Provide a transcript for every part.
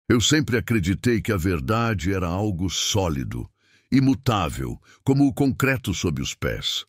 Eu sempre acreditei que a verdade era algo sólido, imutável, como o concreto sob os pés.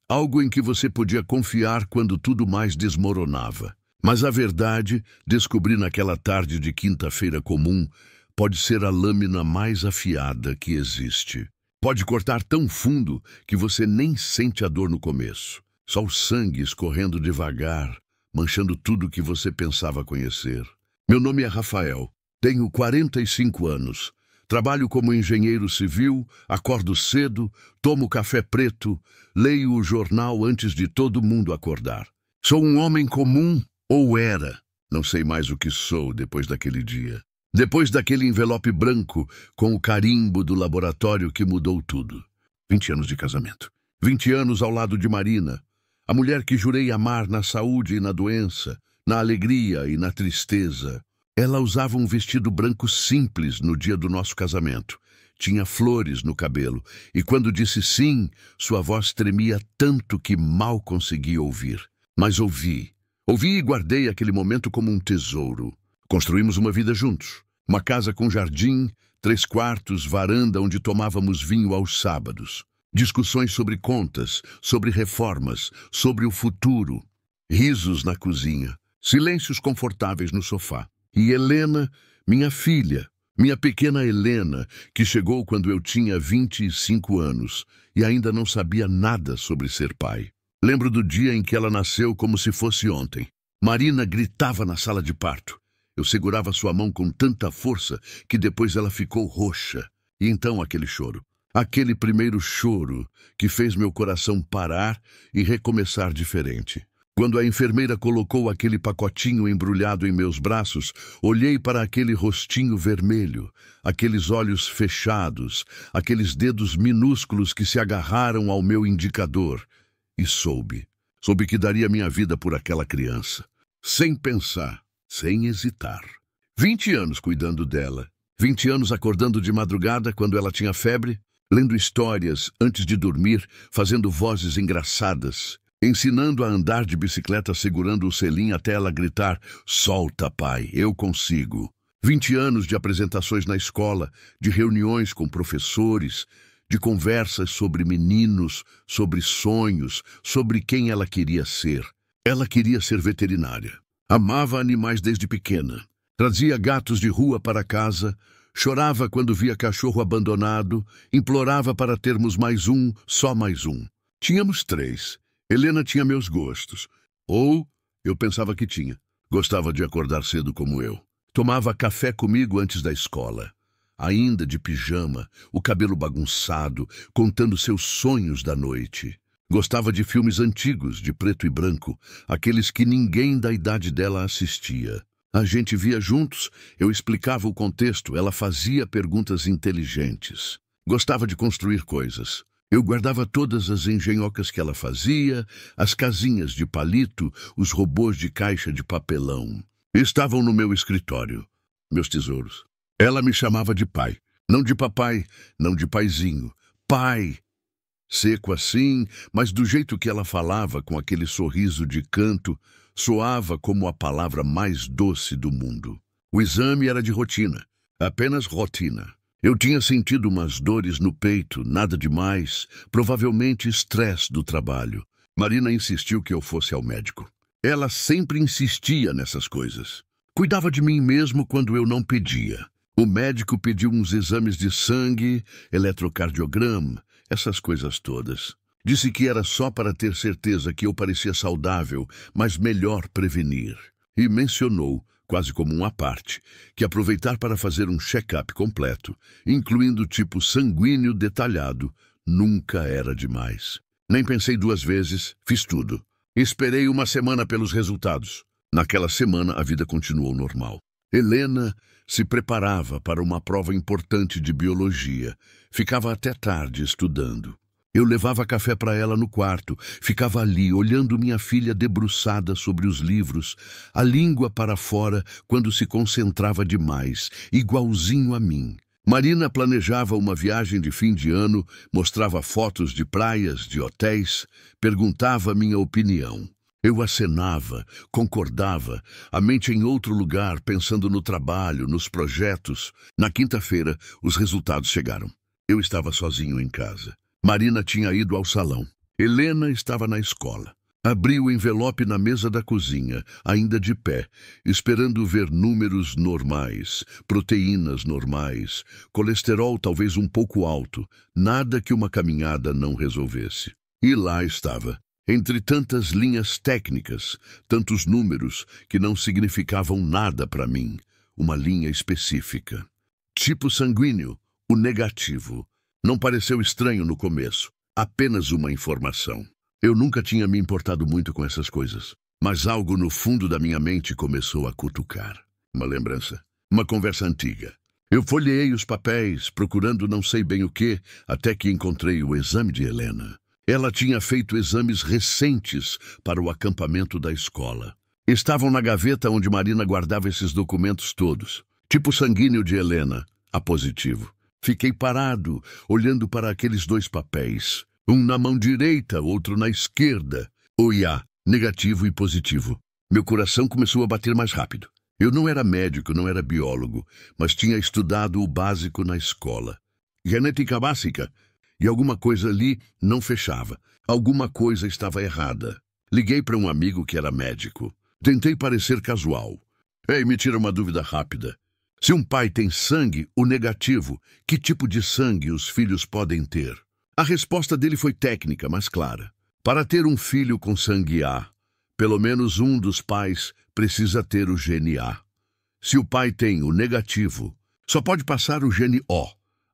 Algo em que você podia confiar quando tudo mais desmoronava. Mas a verdade, descobri naquela tarde de quinta-feira comum, pode ser a lâmina mais afiada que existe. Pode cortar tão fundo que você nem sente a dor no começo. Só o sangue escorrendo devagar, manchando tudo que você pensava conhecer. Meu nome é Rafael. Tenho 45 anos. Trabalho como engenheiro civil, acordo cedo, tomo café preto, leio o jornal antes de todo mundo acordar. Sou um homem comum, ou era. Não sei mais o que sou depois daquele dia. Depois daquele envelope branco com o carimbo do laboratório que mudou tudo. 20 anos de casamento. 20 anos ao lado de Marina, a mulher que jurei amar na saúde e na doença, na alegria e na tristeza. Ela usava um vestido branco simples no dia do nosso casamento. Tinha flores no cabelo, e quando disse sim, sua voz tremia tanto que mal conseguia ouvir. Mas ouvi. Ouvi e guardei aquele momento como um tesouro. Construímos uma vida juntos. Uma casa com jardim, 3 quartos, varanda onde tomávamos vinho aos sábados. Discussões sobre contas, sobre reformas, sobre o futuro. Risos na cozinha. Silêncios confortáveis no sofá. E Helena, minha filha, minha pequena Helena, que chegou quando eu tinha 25 anos e ainda não sabia nada sobre ser pai. Lembro do dia em que ela nasceu como se fosse ontem. Marina gritava na sala de parto. Eu segurava sua mão com tanta força que depois ela ficou roxa. E então aquele choro. Aquele primeiro choro que fez meu coração parar e recomeçar diferente. Quando a enfermeira colocou aquele pacotinho embrulhado em meus braços, olhei para aquele rostinho vermelho, aqueles olhos fechados, aqueles dedos minúsculos que se agarraram ao meu indicador. E soube que daria minha vida por aquela criança. Sem pensar, sem hesitar. 20 anos cuidando dela. 20 anos acordando de madrugada quando ela tinha febre, lendo histórias antes de dormir, fazendo vozes engraçadas, ensinando a andar de bicicleta segurando o selim até ela gritar: "Solta, pai, eu consigo". 20 anos de apresentações na escola, de reuniões com professores, de conversas sobre meninos, sobre sonhos, sobre quem ela queria ser. Ela queria ser veterinária. Amava animais desde pequena. Trazia gatos de rua para casa, chorava quando via cachorro abandonado, implorava para termos mais um, só mais um. Tínhamos 3. Helena tinha meus gostos. Ou eu pensava que tinha. Gostava de acordar cedo como eu. Tomava café comigo antes da escola. Ainda de pijama, o cabelo bagunçado, contando seus sonhos da noite. Gostava de filmes antigos, de preto e branco, aqueles que ninguém da idade dela assistia. A gente via juntos, eu explicava o contexto, ela fazia perguntas inteligentes. Gostava de construir coisas. Eu guardava todas as engenhocas que ela fazia, as casinhas de palito, os robôs de caixa de papelão. Estavam no meu escritório, meus tesouros. Ela me chamava de pai. Não de papai, não de paizinho. Pai! Seco assim, mas do jeito que ela falava, com aquele sorriso de canto, soava como a palavra mais doce do mundo. O exame era de rotina, apenas rotina. Eu tinha sentido umas dores no peito, nada demais, provavelmente estresse do trabalho. Marina insistiu que eu fosse ao médico. Ela sempre insistia nessas coisas. Cuidava de mim mesmo quando eu não pedia. O médico pediu uns exames de sangue, eletrocardiograma, essas coisas todas. Disse que era só para ter certeza que eu parecia saudável, mas melhor prevenir. E mencionou, quase como uma parte, que aproveitar para fazer um check-up completo, incluindo tipo sanguíneo detalhado, nunca era demais. Nem pensei 2 vezes, fiz tudo. Esperei 1 semana pelos resultados. Naquela semana, a vida continuou normal. Helena se preparava para uma prova importante de biologia. Ficava até tarde estudando. Eu levava café para ela no quarto, ficava ali, olhando minha filha debruçada sobre os livros, a língua para fora quando se concentrava demais, igualzinho a mim. Marina planejava uma viagem de fim de ano, mostrava fotos de praias, de hotéis, perguntava minha opinião. Eu acenava, concordava, a mente em outro lugar, pensando no trabalho, nos projetos. Na quinta-feira, os resultados chegaram. Eu estava sozinho em casa. Marina tinha ido ao salão. Helena estava na escola. Abri o envelope na mesa da cozinha, ainda de pé, esperando ver números normais, proteínas normais, colesterol talvez um pouco alto, nada que uma caminhada não resolvesse. E lá estava, entre tantas linhas técnicas, tantos números que não significavam nada para mim, uma linha específica. Tipo sanguíneo, o negativo. Não pareceu estranho no começo, apenas uma informação. Eu nunca tinha me importado muito com essas coisas, mas algo no fundo da minha mente começou a cutucar. Uma lembrança, uma conversa antiga. Eu folheei os papéis, procurando não sei bem o que, até que encontrei o exame de Helena. Ela tinha feito exames recentes para o acampamento da escola. Estavam na gaveta onde Marina guardava esses documentos todos. Tipo sanguíneo de Helena, A positivo. Fiquei parado, olhando para aqueles dois papéis. Um na mão direita, outro na esquerda. O IA, negativo e positivo. Meu coração começou a bater mais rápido. Eu não era médico, não era biólogo, mas tinha estudado o básico na escola. Genética básica. E alguma coisa ali não fechava. Alguma coisa estava errada. Liguei para um amigo que era médico. Tentei parecer casual. Ei, me tira uma dúvida rápida. Se um pai tem sangue, o negativo, que tipo de sangue os filhos podem ter? A resposta dele foi técnica, mas clara. Para ter um filho com sangue A, pelo menos um dos pais precisa ter o gene A. Se o pai tem o negativo, só pode passar o gene O.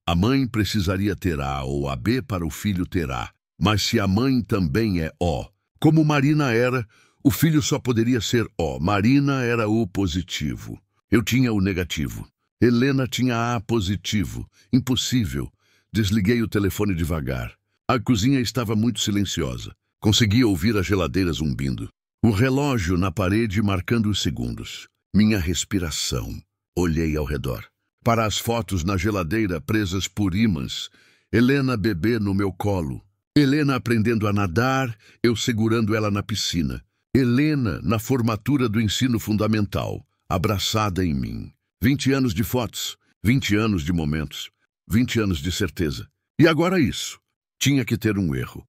A mãe precisaria ter A ou AB para o filho ter A. Mas se a mãe também é O, como Marina era, o filho só poderia ser O. Marina era O positivo. Eu tinha o negativo. Helena tinha A positivo. Impossível. Desliguei o telefone devagar. A cozinha estava muito silenciosa. Conseguia ouvir as geladeiras zumbindo. O relógio na parede marcando os segundos. Minha respiração. Olhei ao redor. Para as fotos na geladeira presas por ímãs. Helena bebê no meu colo. Helena aprendendo a nadar, eu segurando ela na piscina. Helena na formatura do ensino fundamental, abraçada em mim. 20 anos de fotos, 20 anos de momentos. 20 anos de certeza. E agora isso. Tinha que ter um erro.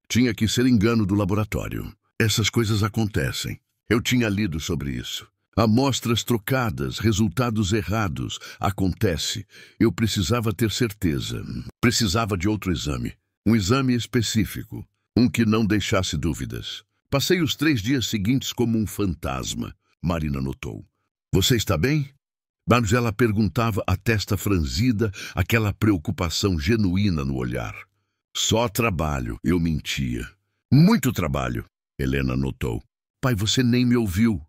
Tinha que ser engano do laboratório. Essas coisas acontecem. Eu tinha lido sobre isso. Amostras trocadas, resultados errados. Acontece. Eu precisava ter certeza. Precisava de outro exame. Um exame específico. Um que não deixasse dúvidas. Passei os 3 dias seguintes como um fantasma. Marina notou. Você está bem? Mas ela perguntava, a testa franzida, aquela preocupação genuína no olhar. Só trabalho, eu mentia. Muito trabalho, Helena notou. Pai, você nem me ouviu.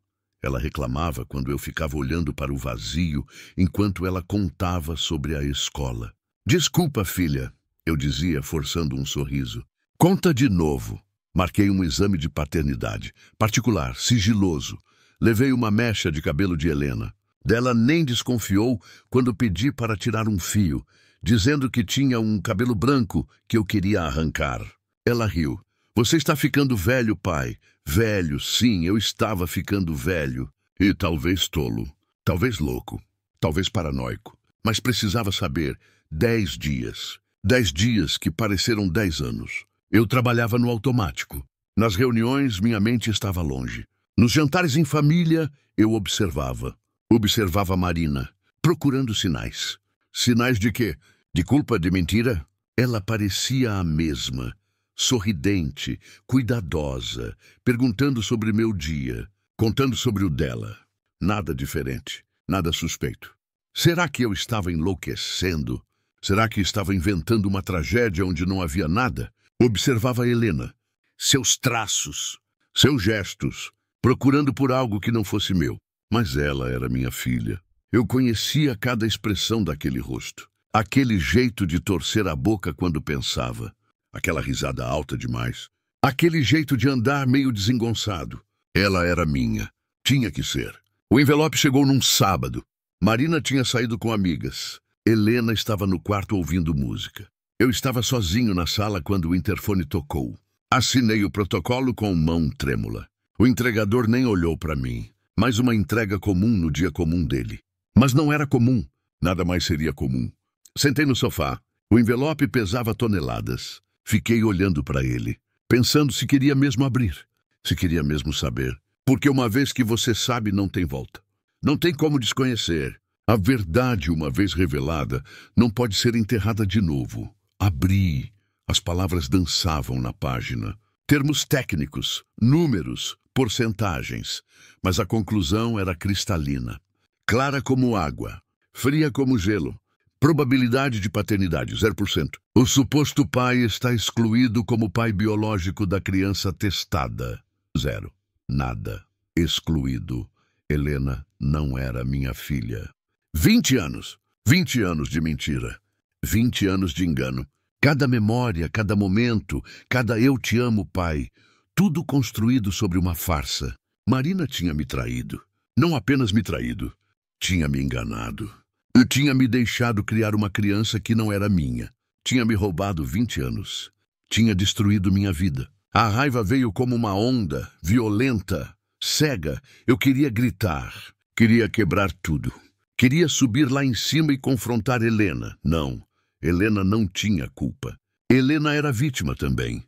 Ela reclamava quando eu ficava olhando para o vazio, enquanto ela contava sobre a escola. Desculpa, filha, eu dizia, forçando um sorriso. Conta de novo. Marquei um exame de paternidade, particular, sigiloso. Levei uma mecha de cabelo de Helena. Dela nem desconfiou quando pedi para tirar um fio, dizendo que tinha um cabelo branco que eu queria arrancar. Ela riu. Você está ficando velho, pai. Velho, sim, eu estava ficando velho. E talvez tolo, talvez louco, talvez paranoico. Mas precisava saber. 10 dias. 10 dias que pareceram 10 anos. Eu trabalhava no automático. Nas reuniões, minha mente estava longe. Nos jantares em família, eu observava. Observava Marina, procurando sinais. Sinais de quê? De culpa, de mentira? Ela parecia a mesma, sorridente, cuidadosa, perguntando sobre meu dia, contando sobre o dela. Nada diferente, nada suspeito. Será que eu estava enlouquecendo? Será que estava inventando uma tragédia onde não havia nada? Observava Helena, seus traços, seus gestos, procurando por algo que não fosse meu. Mas ela era minha filha. Eu conhecia cada expressão daquele rosto. Aquele jeito de torcer a boca quando pensava. Aquela risada alta demais. Aquele jeito de andar meio desengonçado. Ela era minha. Tinha que ser. O envelope chegou num sábado. Marina tinha saído com amigas. Helena estava no quarto ouvindo música. Eu estava sozinho na sala quando o interfone tocou. Assinei o protocolo com mão trêmula. O entregador nem olhou para mim. Mais uma entrega comum no dia comum dele. Mas não era comum. Nada mais seria comum. Sentei no sofá. O envelope pesava toneladas. Fiquei olhando para ele, pensando se queria mesmo abrir, se queria mesmo saber. Porque uma vez que você sabe, não tem volta. Não tem como desconhecer. A verdade, uma vez revelada, não pode ser enterrada de novo. Abri. As palavras dançavam na página. Termos técnicos, números, porcentagens. Mas a conclusão era cristalina. Clara como água, fria como gelo. Probabilidade de paternidade, 0%. O suposto pai está excluído como pai biológico da criança testada. 0. Nada. Excluído. Helena não era minha filha. 20 anos. 20 anos de mentira. 20 anos de engano. Cada memória, cada momento, cada eu te amo, pai. Tudo construído sobre uma farsa. Marina tinha me traído. Não apenas me traído. Tinha me enganado. Eu tinha me deixado criar uma criança que não era minha. Tinha me roubado 20 anos. Tinha destruído minha vida. A raiva veio como uma onda, violenta, cega. Eu queria gritar. Queria quebrar tudo. Queria subir lá em cima e confrontar Helena. Não, Helena não tinha culpa. Helena era vítima também.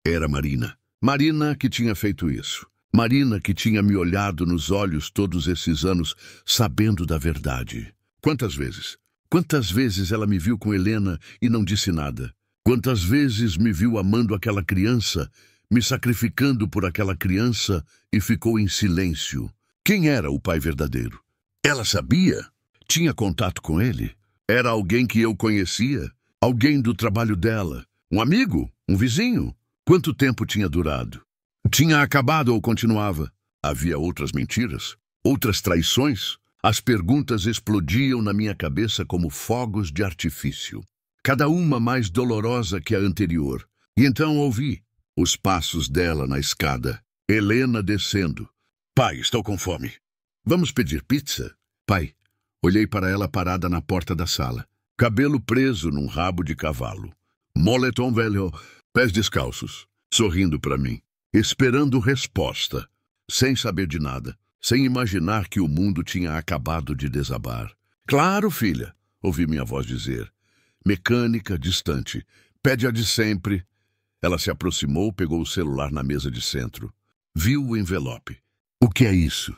Era Marina. Marina que tinha feito isso. Marina que tinha me olhado nos olhos todos esses anos, sabendo da verdade. Quantas vezes? Quantas vezes ela me viu com Helena e não disse nada? Quantas vezes me viu amando aquela criança, me sacrificando por aquela criança e ficou em silêncio? Quem era o pai verdadeiro? Ela sabia? Tinha contato com ele? Era alguém que eu conhecia? Alguém do trabalho dela? Um amigo? Um vizinho? Quanto tempo tinha durado? Tinha acabado ou continuava? Havia outras mentiras? Outras traições? As perguntas explodiam na minha cabeça como fogos de artifício, cada uma mais dolorosa que a anterior. E então ouvi os passos dela na escada, Helena descendo. Pai, estou com fome. Vamos pedir pizza? Pai, olhei para ela parada na porta da sala, cabelo preso num rabo de cavalo, moletom velho, pés descalços, sorrindo para mim, esperando resposta, sem saber de nada. Sem imaginar que o mundo tinha acabado de desabar. Claro, filha, ouvi minha voz dizer. Mecânica, distante. Pede a de sempre. Ela se aproximou, pegou o celular na mesa de centro. Viu o envelope. O que é isso?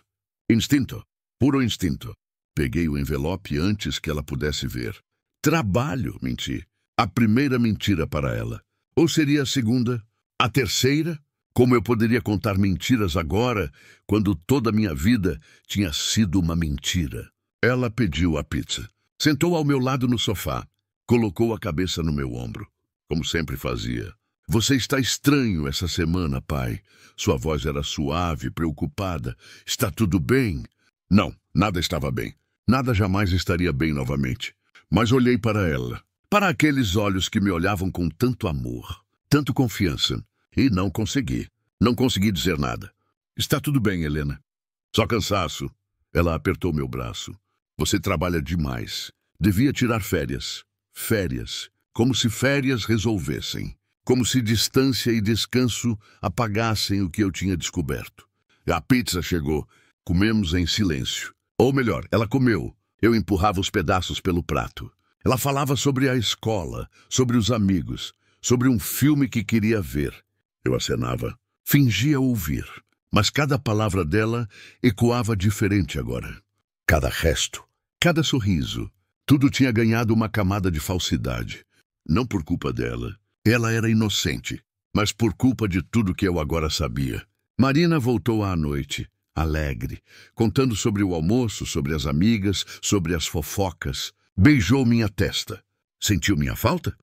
Instinto. Puro instinto. Peguei o envelope antes que ela pudesse ver. Trabalho, menti. A primeira mentira para ela. Ou seria a segunda? A terceira? Como eu poderia contar mentiras agora, quando toda a minha vida tinha sido uma mentira? Ela pediu a pizza. Sentou ao meu lado no sofá. Colocou a cabeça no meu ombro, como sempre fazia. Você está estranho essa semana, pai. Sua voz era suave, preocupada. Está tudo bem? Não, nada estava bem. Nada jamais estaria bem novamente. Mas olhei para ela, para aqueles olhos que me olhavam com tanto amor, tanto confiança. E não consegui. Não consegui dizer nada. Está tudo bem, Helena. Só cansaço. Ela apertou meu braço. Você trabalha demais. Devia tirar férias. Férias. Como se férias resolvessem. Como se distância e descanso apagassem o que eu tinha descoberto. A pizza chegou. Comemos em silêncio. Ou melhor, ela comeu. Eu empurrava os pedaços pelo prato. Ela falava sobre a escola, sobre os amigos, sobre um filme que queria ver. Eu acenava, fingia ouvir, mas cada palavra dela ecoava diferente agora. Cada resto, cada sorriso, tudo tinha ganhado uma camada de falsidade. Não por culpa dela, ela era inocente, mas por culpa de tudo que eu agora sabia. Marina voltou à noite, alegre, contando sobre o almoço, sobre as amigas, sobre as fofocas. Beijou minha testa. Sentiu minha falta?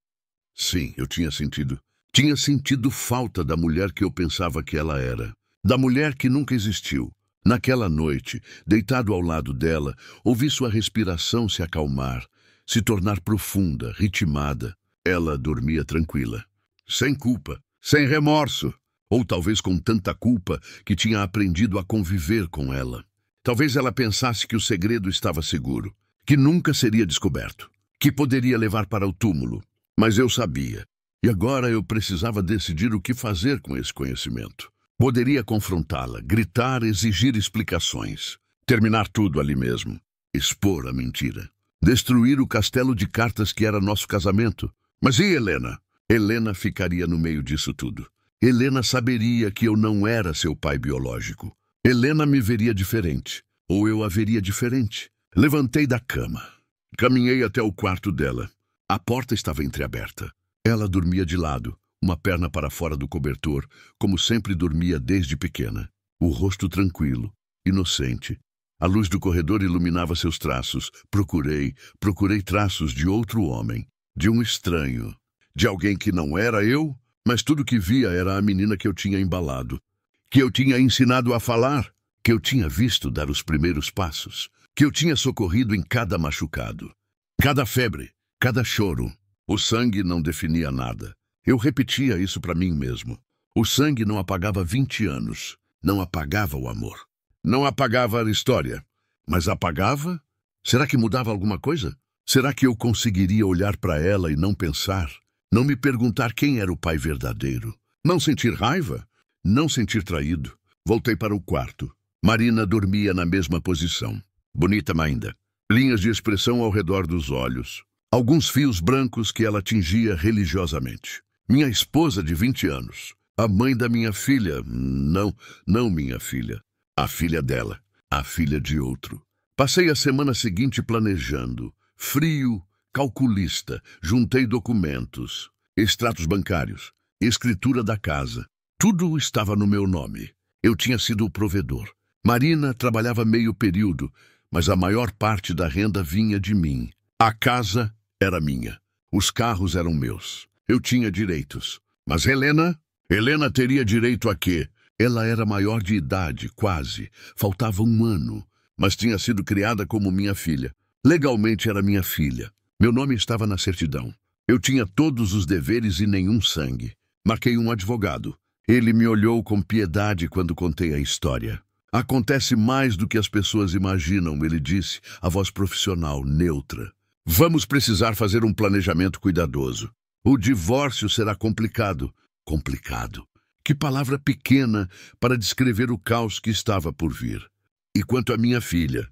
Sim, eu tinha sentido. Tinha sentido falta da mulher que eu pensava que ela era. Da mulher que nunca existiu. Naquela noite, deitado ao lado dela, ouvi sua respiração se acalmar, se tornar profunda, ritmada. Ela dormia tranquila. Sem culpa, sem remorso. Ou talvez com tanta culpa que tinha aprendido a conviver com ela. Talvez ela pensasse que o segredo estava seguro, que nunca seria descoberto, que poderia levar para o túmulo. Mas eu sabia. E agora eu precisava decidir o que fazer com esse conhecimento. Poderia confrontá-la, gritar, exigir explicações. Terminar tudo ali mesmo. Expor a mentira. Destruir o castelo de cartas que era nosso casamento. Mas e Helena? Helena ficaria no meio disso tudo. Helena saberia que eu não era seu pai biológico. Helena me veria diferente. Ou eu a veria diferente. Levantei da cama. Caminhei até o quarto dela. A porta estava entreaberta. Ela dormia de lado, uma perna para fora do cobertor, como sempre dormia desde pequena. O rosto tranquilo, inocente. A luz do corredor iluminava seus traços. Procurei traços de outro homem, de um estranho, de alguém que não era eu, mas tudo que via era a menina que eu tinha embalado, que eu tinha ensinado a falar, que eu tinha visto dar os primeiros passos, que eu tinha socorrido em cada machucado, cada febre, cada choro. O sangue não definia nada. Eu repetia isso para mim mesmo. O sangue não apagava 20 anos, não apagava o amor. Não apagava a história, mas apagava? Será que mudava alguma coisa? Será que eu conseguiria olhar para ela e não pensar? Não me perguntar quem era o pai verdadeiro? Não sentir raiva? Não sentir traído? Voltei para o quarto. Marina dormia na mesma posição. Bonita ainda. Linhas de expressão ao redor dos olhos. Alguns fios brancos que ela tingia religiosamente. Minha esposa de 20 anos. A mãe da minha filha. Não minha filha. A filha dela, a filha de outro. Passei a semana seguinte planejando. Frio, calculista. Juntei documentos, extratos bancários, escritura da casa. Tudo estava no meu nome. Eu tinha sido o provedor. Marina trabalhava meio período, mas a maior parte da renda vinha de mim. A casa era minha. Os carros eram meus. Eu tinha direitos. Mas Helena teria direito a quê? Ela era maior de idade, quase. Faltava 1 ano, mas tinha sido criada como minha filha. Legalmente era minha filha. Meu nome estava na certidão. Eu tinha todos os deveres e nenhum sangue. Marquei um advogado. Ele me olhou com piedade quando contei a história. Acontece mais do que as pessoas imaginam, ele disse, a voz profissional, neutra. Vamos precisar fazer um planejamento cuidadoso. O divórcio será complicado. Complicado. Que palavra pequena para descrever o caos que estava por vir. E quanto à minha filha,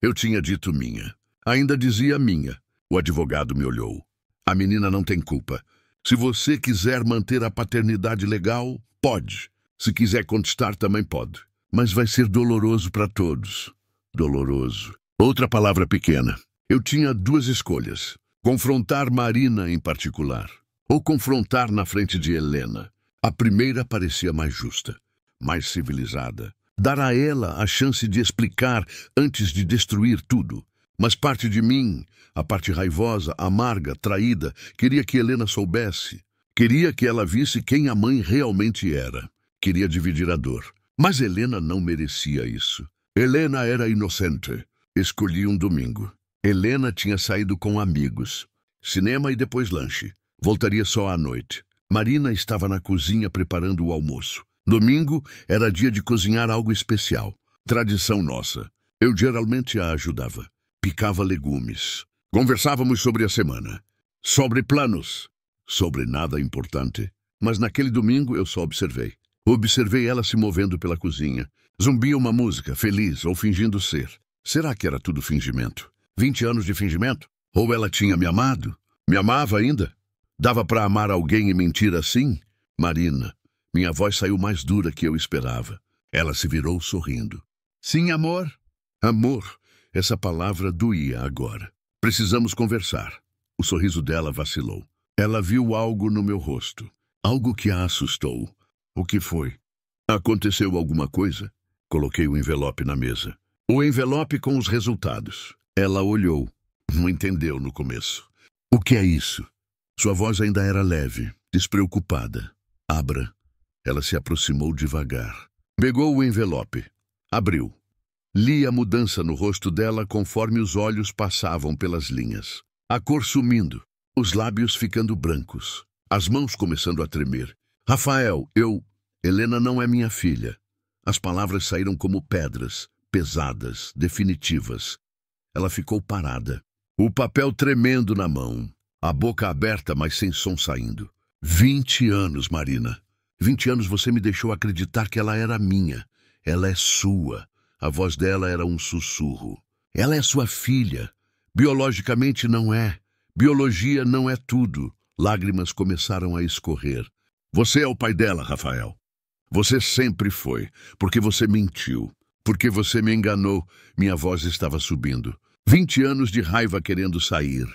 eu tinha dito minha. Ainda dizia minha. O advogado me olhou. A menina não tem culpa. Se você quiser manter a paternidade legal, pode. Se quiser contestar, também pode. Mas vai ser doloroso para todos. Doloroso. Outra palavra pequena. Eu tinha 2 escolhas. Confrontar Marina em particular. Ou confrontar na frente de Helena. A primeira parecia mais justa, mais civilizada. Dar a ela a chance de explicar antes de destruir tudo. Mas parte de mim, a parte raivosa, amarga, traída, queria que Helena soubesse. Queria que ela visse quem a mãe realmente era. Queria dividir a dor. Mas Helena não merecia isso. Helena era inocente. Escolhi um domingo. Helena tinha saído com amigos. Cinema e depois lanche. Voltaria só à noite. Marina estava na cozinha preparando o almoço. Domingo era dia de cozinhar algo especial. Tradição nossa. Eu geralmente a ajudava. Picava legumes. Conversávamos sobre a semana. Sobre planos. Sobre nada importante. Mas naquele domingo eu só observei. Observei ela se movendo pela cozinha. Zumbia uma música, feliz ou fingindo ser. Será que era tudo fingimento? 20 anos de fingimento? Ou ela tinha me amado? Me amava ainda? Dava para amar alguém e mentir assim? Marina. Minha voz saiu mais dura que eu esperava. Ela se virou sorrindo. Sim, amor. Amor. Essa palavra doía agora. Precisamos conversar. O sorriso dela vacilou. Ela viu algo no meu rosto. Algo que a assustou. O que foi? Aconteceu alguma coisa? Coloquei o envelope na mesa. O envelope com os resultados. Ela olhou. Não entendeu no começo. O que é isso? Sua voz ainda era leve, despreocupada. Abra. Ela se aproximou devagar. Pegou o envelope. Abriu. Li a mudança no rosto dela conforme os olhos passavam pelas linhas. A cor sumindo. Os lábios ficando brancos. As mãos começando a tremer. Rafael, Helena não é minha filha. As palavras saíram como pedras, pesadas, definitivas. Ela ficou parada. O papel tremendo na mão. A boca aberta, mas sem som saindo. 20 anos, Marina. 20 anos você me deixou acreditar que ela era minha. Ela é sua. A voz dela era um sussurro. Ela é sua filha. Biologicamente não é. Biologia não é tudo. Lágrimas começaram a escorrer. Você é o pai dela, Rafael. Você sempre foi, porque você mentiu. Porque você me enganou. Minha voz estava subindo. 20 anos de raiva querendo sair.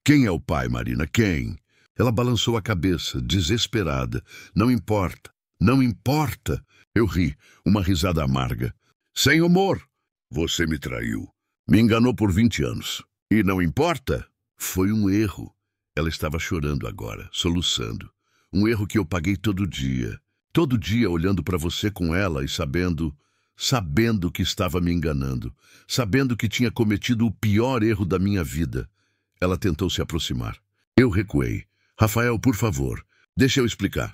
Quem é o pai, Marina? Quem? Ela balançou a cabeça, desesperada. Não importa. Não importa. Eu ri, uma risada amarga. Sem humor. Você me traiu. Me enganou por 20 anos. E não importa? Foi um erro. Ela estava chorando agora, soluçando. Um erro que eu paguei todo dia. Todo dia olhando para você com ela e sabendo que estava me enganando. Sabendo que tinha cometido o pior erro da minha vida. Ela tentou se aproximar. Eu recuei. Rafael, por favor, deixa eu explicar.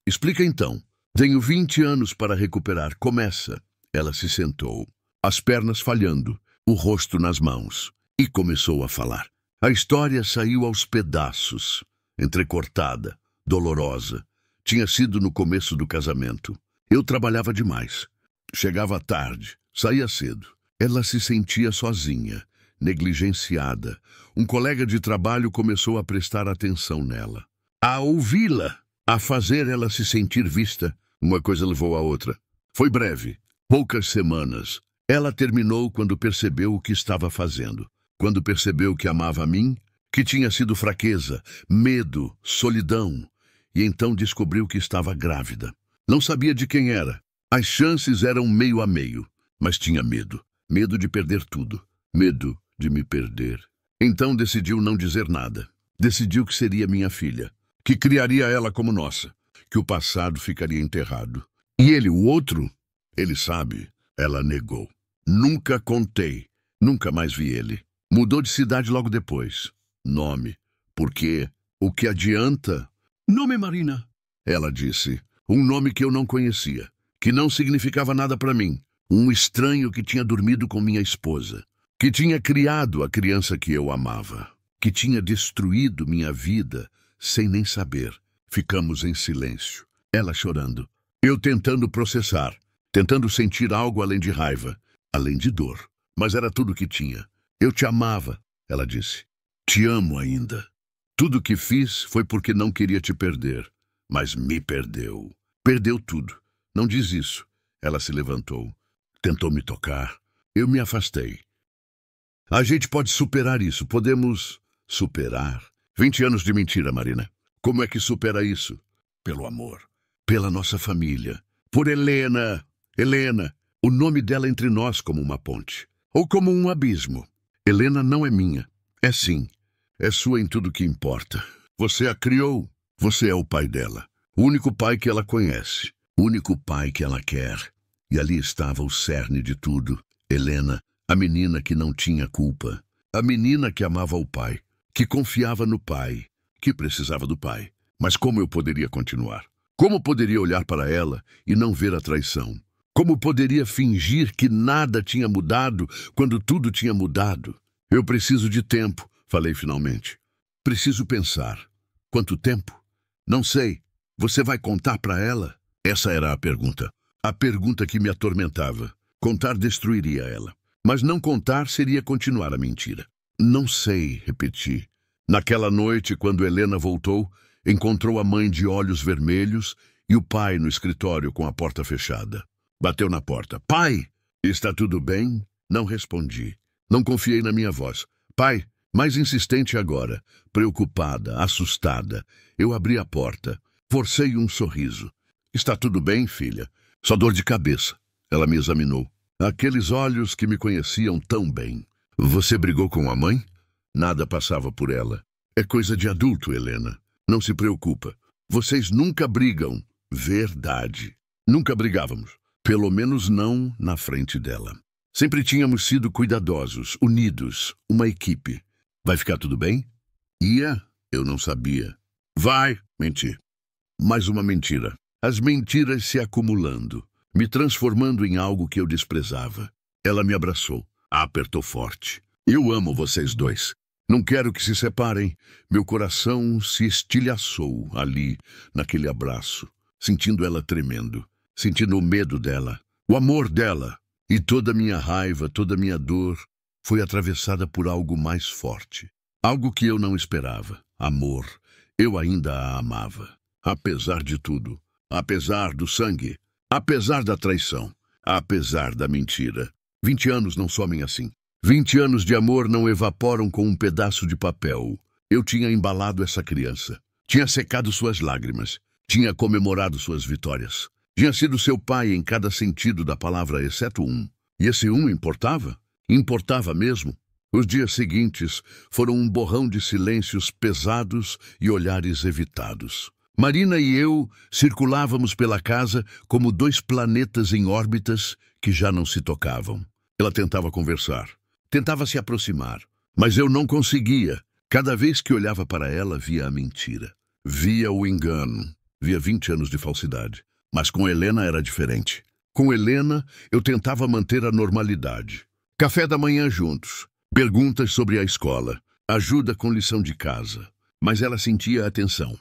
Explica então. Tenho 20 anos para recuperar. Começa. Ela se sentou, as pernas falhando, o rosto nas mãos, e começou a falar. A história saiu aos pedaços, entrecortada, dolorosa. Tinha sido no começo do casamento. Eu trabalhava demais. Chegava tarde, saía cedo. Ela se sentia sozinha, negligenciada. Um colega de trabalho começou a prestar atenção nela, a ouvi-la, a fazer ela se sentir vista. Uma coisa levou a outra. Foi breve, poucas semanas. Ela terminou quando percebeu o que estava fazendo. Quando percebeu que amava a mim, que tinha sido fraqueza, medo, solidão. E então descobriu que estava grávida. Não sabia de quem era. As chances eram meio a meio, mas tinha medo. Medo de perder tudo. Medo de me perder. Então decidiu não dizer nada. Decidiu que seria minha filha, que criaria ela como nossa, que o passado ficaria enterrado. E ele, o outro, ele sabe, ela negou. Nunca contei, nunca mais vi ele. Mudou de cidade logo depois. Nome, porque o que adianta? Nome Marina, ela disse. Um nome que eu não conhecia, que não significava nada para mim. Um estranho que tinha dormido com minha esposa, que tinha criado a criança que eu amava, que tinha destruído minha vida sem nem saber. Ficamos em silêncio, ela chorando, eu tentando processar, tentando sentir algo além de raiva, além de dor. Mas era tudo o que tinha. Eu te amava, ela disse. Te amo ainda. Tudo o que fiz foi porque não queria te perder, mas me perdeu. Perdeu tudo. Não diz isso. Ela se levantou, tentou me tocar. Eu me afastei. A gente pode superar isso, podemos superar. 20 anos de mentira, Marina. Como é que supera isso? Pelo amor, pela nossa família, por Helena. Helena, o nome dela entre nós como uma ponte, ou como um abismo. Helena não é minha, é sim, é sua em tudo que importa. Você a criou, você é o pai dela, o único pai que ela conhece, o único pai que ela quer. E ali estava o cerne de tudo. Helena, a menina que não tinha culpa, a menina que amava o pai, que confiava no pai, que precisava do pai. Mas como eu poderia continuar? Como poderia olhar para ela e não ver a traição? Como poderia fingir que nada tinha mudado quando tudo tinha mudado? Eu preciso de tempo, falei finalmente. Preciso pensar. Quanto tempo? Não sei. Você vai contar para ela? Essa era a pergunta. A pergunta que me atormentava. Contar destruiria ela. Mas não contar seria continuar a mentira. Não sei, repeti. Naquela noite, quando Helena voltou, encontrou a mãe de olhos vermelhos e o pai no escritório com a porta fechada. Bateu na porta. Pai, está tudo bem? Não respondi. Não confiei na minha voz. Pai, mais insistente agora, preocupada, assustada. Eu abri a porta. Forcei um sorriso. Está tudo bem, filha? Só dor de cabeça. Ela me examinou. Aqueles olhos que me conheciam tão bem. Você brigou com a mãe? Nada passava por ela. É coisa de adulto, Helena. Não se preocupa. Vocês nunca brigam. Verdade. Nunca brigávamos. Pelo menos não na frente dela. Sempre tínhamos sido cuidadosos, unidos, uma equipe. Vai ficar tudo bem? Ia? Eu não sabia. Vai, menti. Mais uma mentira. As mentiras se acumulando, me transformando em algo que eu desprezava. Ela me abraçou, a apertou forte. Eu amo vocês dois. Não quero que se separem. Meu coração se estilhaçou ali, naquele abraço. sentindo ela tremendo, sentindo o medo dela, o amor dela. E toda a minha raiva, toda a minha dor foi atravessada por algo mais forte. Algo que eu não esperava. Amor. Eu ainda a amava. Apesar de tudo. Apesar do sangue. Apesar da traição. Apesar da mentira. 20 anos não somem assim. 20 anos de amor não evaporam com um pedaço de papel. Eu tinha embalado essa criança. Tinha secado suas lágrimas. Tinha comemorado suas vitórias. Tinha sido seu pai em cada sentido da palavra, exceto um. E esse um importava? Importava mesmo. Os dias seguintes foram um borrão de silêncios pesados e olhares evitados. Marina e eu circulávamos pela casa como dois planetas em órbitas que já não se tocavam. Ela tentava conversar, tentava se aproximar, mas eu não conseguia. Cada vez que olhava para ela, via a mentira. Via o engano. Via 20 anos de falsidade. Mas com Helena era diferente. Com Helena, eu tentava manter a normalidade. Café da manhã juntos. Perguntas sobre a escola. Ajuda com lição de casa. Mas ela sentia atenção.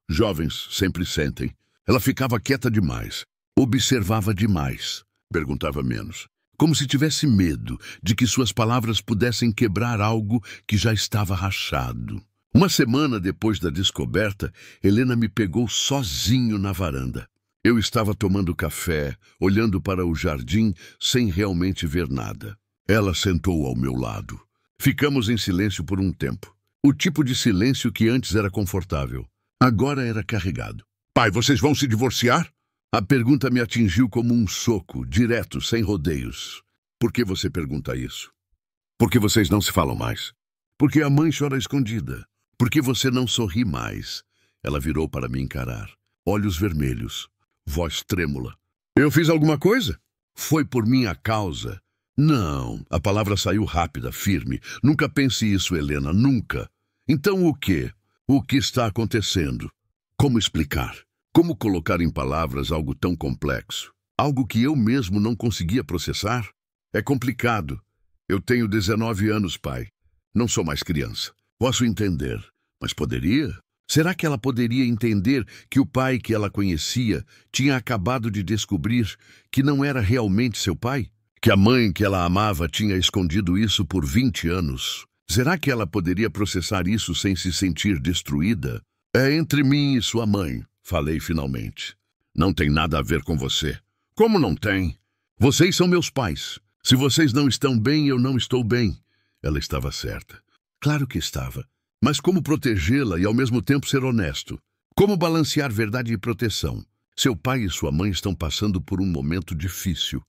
Jovens sempre sentem. Ela ficava quieta demais. Observava demais. Perguntava menos. Como se tivesse medo de que suas palavras pudessem quebrar algo que já estava rachado. Uma semana depois da descoberta, Helena me pegou sozinho na varanda. Eu estava tomando café, olhando para o jardim, sem realmente ver nada. Ela sentou ao meu lado. Ficamos em silêncio por um tempo. O tipo de silêncio que antes era confortável. Agora era carregado. Pai, vocês vão se divorciar? A pergunta me atingiu como um soco, direto, sem rodeios. Por que você pergunta isso? Por que vocês não se falam mais? Porque a mãe chora escondida. Por que você não sorri mais? Ela virou para me encarar. Olhos vermelhos. Voz trêmula. Eu fiz alguma coisa? Foi por minha causa. Não, a palavra saiu rápida, firme. Nunca pense isso, Helena, nunca. Então o quê? O que está acontecendo? Como explicar? Como colocar em palavras algo tão complexo? Algo que eu mesmo não conseguia processar? É complicado. Eu tenho 19 anos, pai. Não sou mais criança. Posso entender, mas poderia? Será que ela poderia entender que o pai que ela conhecia tinha acabado de descobrir que não era realmente seu pai? Que a mãe que ela amava tinha escondido isso por 20 anos? Será que ela poderia processar isso sem se sentir destruída? É entre mim e sua mãe, falei finalmente. Não tem nada a ver com você. Como não tem? Vocês são meus pais. Se vocês não estão bem, eu não estou bem. Ela estava certa. Claro que estava. Mas como protegê-la e ao mesmo tempo ser honesto? Como balancear verdade e proteção? Seu pai e sua mãe estão passando por um momento difícil.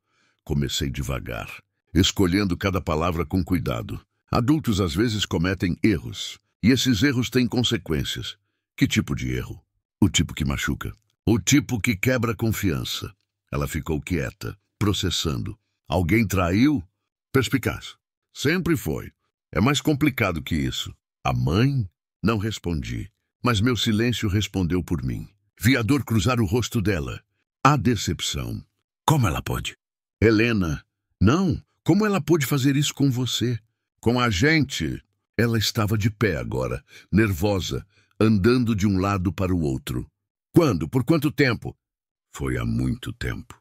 Comecei devagar, escolhendo cada palavra com cuidado. Adultos às vezes cometem erros, e esses erros têm consequências. Que tipo de erro? O tipo que machuca. O tipo que quebra a confiança. Ela ficou quieta, processando. Alguém traiu? Perspicaz. Sempre foi. É mais complicado que isso. A mãe? Não respondi, mas meu silêncio respondeu por mim. Vi a dor cruzar o rosto dela. A decepção. Como ela pode? Helena. Não, como ela pôde fazer isso com você? Com a gente? Ela estava de pé agora, nervosa, andando de um lado para o outro. Quando? Por quanto tempo? Foi há muito tempo.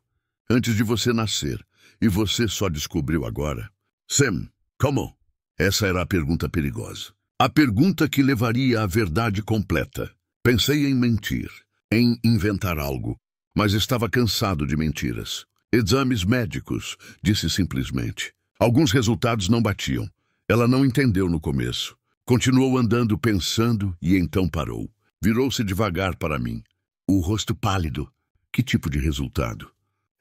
Antes de você nascer. E você só descobriu agora. Sam, como? Essa era a pergunta perigosa. A pergunta que levaria à verdade completa. Pensei em mentir, em inventar algo, mas estava cansado de mentiras. Exames médicos, disse simplesmente. Alguns resultados não batiam. Ela não entendeu no começo. Continuou andando, pensando, e então parou. Virou-se devagar para mim. O rosto pálido. Que tipo de resultado?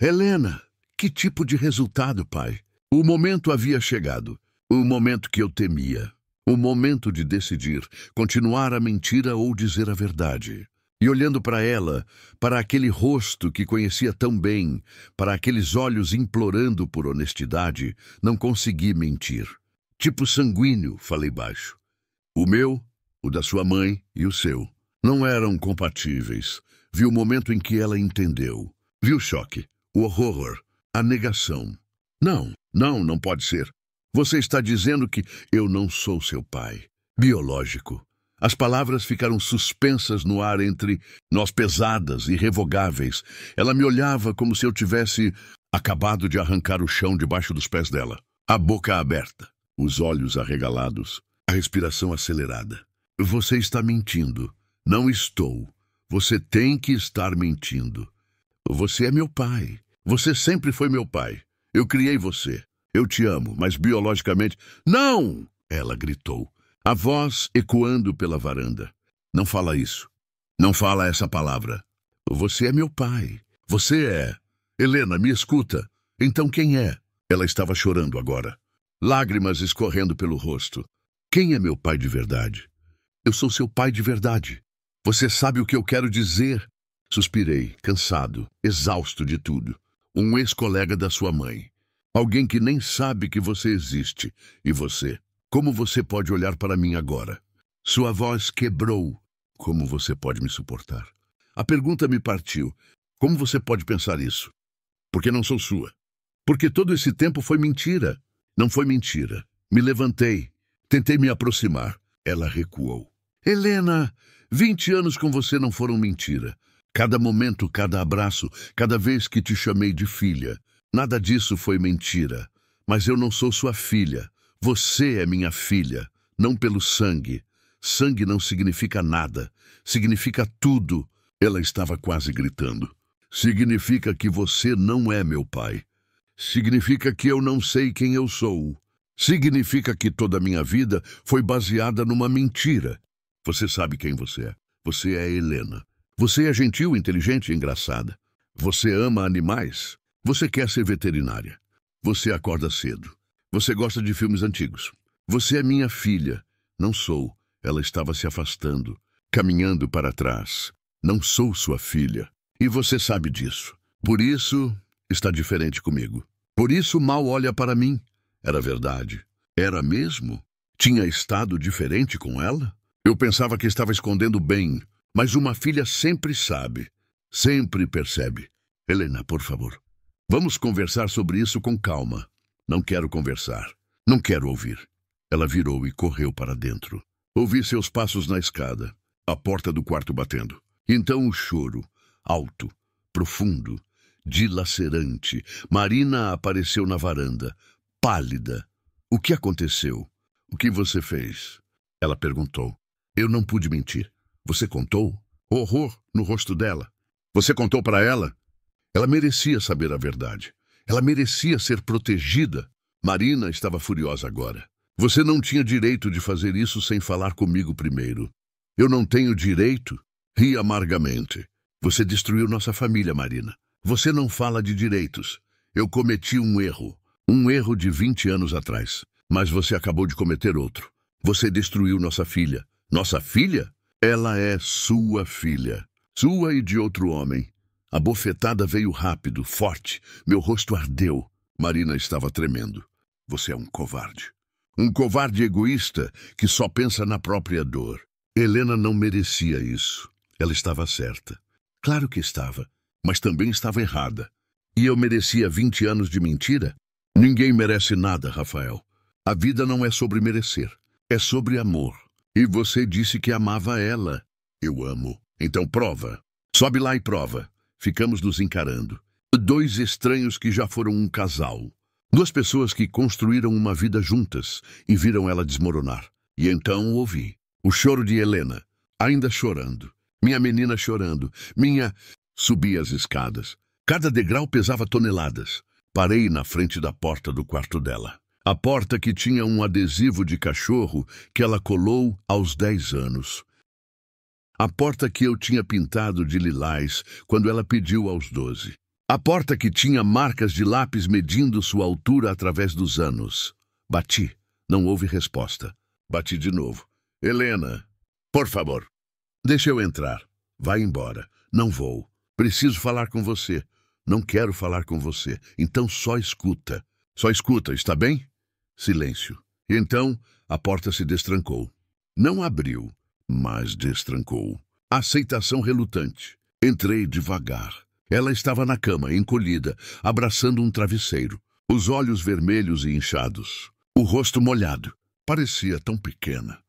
Helena, que tipo de resultado, pai? O momento havia chegado. O momento que eu temia. O momento de decidir, continuar a mentira ou dizer a verdade. E olhando para ela, para aquele rosto que conhecia tão bem, para aqueles olhos implorando por honestidade, não consegui mentir. Tipo sanguíneo, falei baixo. O meu, o da sua mãe e o seu. Não eram compatíveis. Vi o momento em que ela entendeu. Vi o choque, o horror, a negação. Não pode ser. Você está dizendo que eu não sou seu pai. Biológico. As palavras ficaram suspensas no ar entre nós, pesadas, irrevogáveis. Ela me olhava como se eu tivesse acabado de arrancar o chão debaixo dos pés dela. A boca aberta, os olhos arregalados, a respiração acelerada. Você está mentindo. Não estou. Você tem que estar mentindo. Você é meu pai. Você sempre foi meu pai. Eu criei você. Eu te amo, mas biologicamente... Não! Ela gritou, a voz ecoando pela varanda. Não fala isso. Não fala essa palavra. Você é meu pai. Você é. Helena, me escuta. Então quem é? Ela estava chorando agora. Lágrimas escorrendo pelo rosto. Quem é meu pai de verdade? Eu sou seu pai de verdade. Você sabe o que eu quero dizer? Suspirei, cansado, exausto de tudo. Um ex-colega da sua mãe. Alguém que nem sabe que você existe. E você? Como você pode olhar para mim agora? Sua voz quebrou. Como você pode me suportar? A pergunta me partiu. Como você pode pensar isso? Porque não sou sua. Porque todo esse tempo foi mentira. Não foi mentira. Me levantei. Tentei me aproximar. Ela recuou. Helena, 20 anos com você não foram mentira. Cada momento, cada abraço, cada vez que te chamei de filha. Nada disso foi mentira. Mas eu não sou sua filha. Você é minha filha. Não pelo sangue. Sangue não significa nada. Significa tudo. Ela estava quase gritando. Significa que você não é meu pai. Significa que eu não sei quem eu sou. Significa que toda a minha vida foi baseada numa mentira. Você sabe quem você é. Você é Helena. Você é gentil, inteligente e engraçada. Você ama animais. Você quer ser veterinária. Você acorda cedo. Você gosta de filmes antigos. Você é minha filha. Não sou. Ela estava se afastando, caminhando para trás. Não sou sua filha. E você sabe disso. Por isso, está diferente comigo. Por isso, mal olha para mim. Era verdade. Era mesmo? Tinha estado diferente com ela? Eu pensava que estava escondendo bem, mas uma filha sempre sabe. Sempre percebe. Helena, por favor. Vamos conversar sobre isso com calma. Não quero conversar. Não quero ouvir. Ela virou e correu para dentro. Ouvi seus passos na escada, a porta do quarto batendo. Então o choro, alto, profundo, dilacerante. Marina apareceu na varanda, pálida. O que aconteceu? O que você fez? Ela perguntou. Eu não pude mentir. Você contou? Horror no rosto dela. Você contou para ela? Ela merecia saber a verdade. Ela merecia ser protegida. Marina estava furiosa agora. Você não tinha direito de fazer isso sem falar comigo primeiro. Eu não tenho direito? Ri amargamente. Você destruiu nossa família, Marina. Você não fala de direitos. Eu cometi um erro. Um erro de 20 anos atrás. Mas você acabou de cometer outro. Você destruiu nossa filha. Nossa filha? Ela é sua filha. Sua e de outro homem. A bofetada veio rápido, forte. Meu rosto ardeu. Marina estava tremendo. Você é um covarde. Um covarde egoísta que só pensa na própria dor. Helena não merecia isso. Ela estava certa. Claro que estava, mas também estava errada. E eu merecia 20 anos de mentira? Ninguém merece nada, Rafael. A vida não é sobre merecer. É sobre amor. E você disse que amava ela. Eu amo. Então prova. Sobe lá e prova. Ficamos nos encarando. Dois estranhos que já foram um casal. Duas pessoas que construíram uma vida juntas e viram ela desmoronar. E então ouvi o choro de Helena, ainda chorando. Minha menina chorando. Subi as escadas. Cada degrau pesava toneladas. Parei na frente da porta do quarto dela. A porta que tinha um adesivo de cachorro que ela colou aos 10 anos. A porta que eu tinha pintado de lilás quando ela pediu aos 12. A porta que tinha marcas de lápis medindo sua altura através dos anos. Bati. Não houve resposta. Bati de novo. Helena, por favor. Deixa eu entrar. Vai embora. Não vou. Preciso falar com você. Não quero falar com você. Então só escuta. Só escuta, está bem? Silêncio. Então a porta se destrancou. Não abriu, mas destrancou. Aceitação relutante. Entrei devagar. Ela estava na cama, encolhida, abraçando um travesseiro. Os olhos vermelhos e inchados. O rosto molhado. Parecia tão pequena.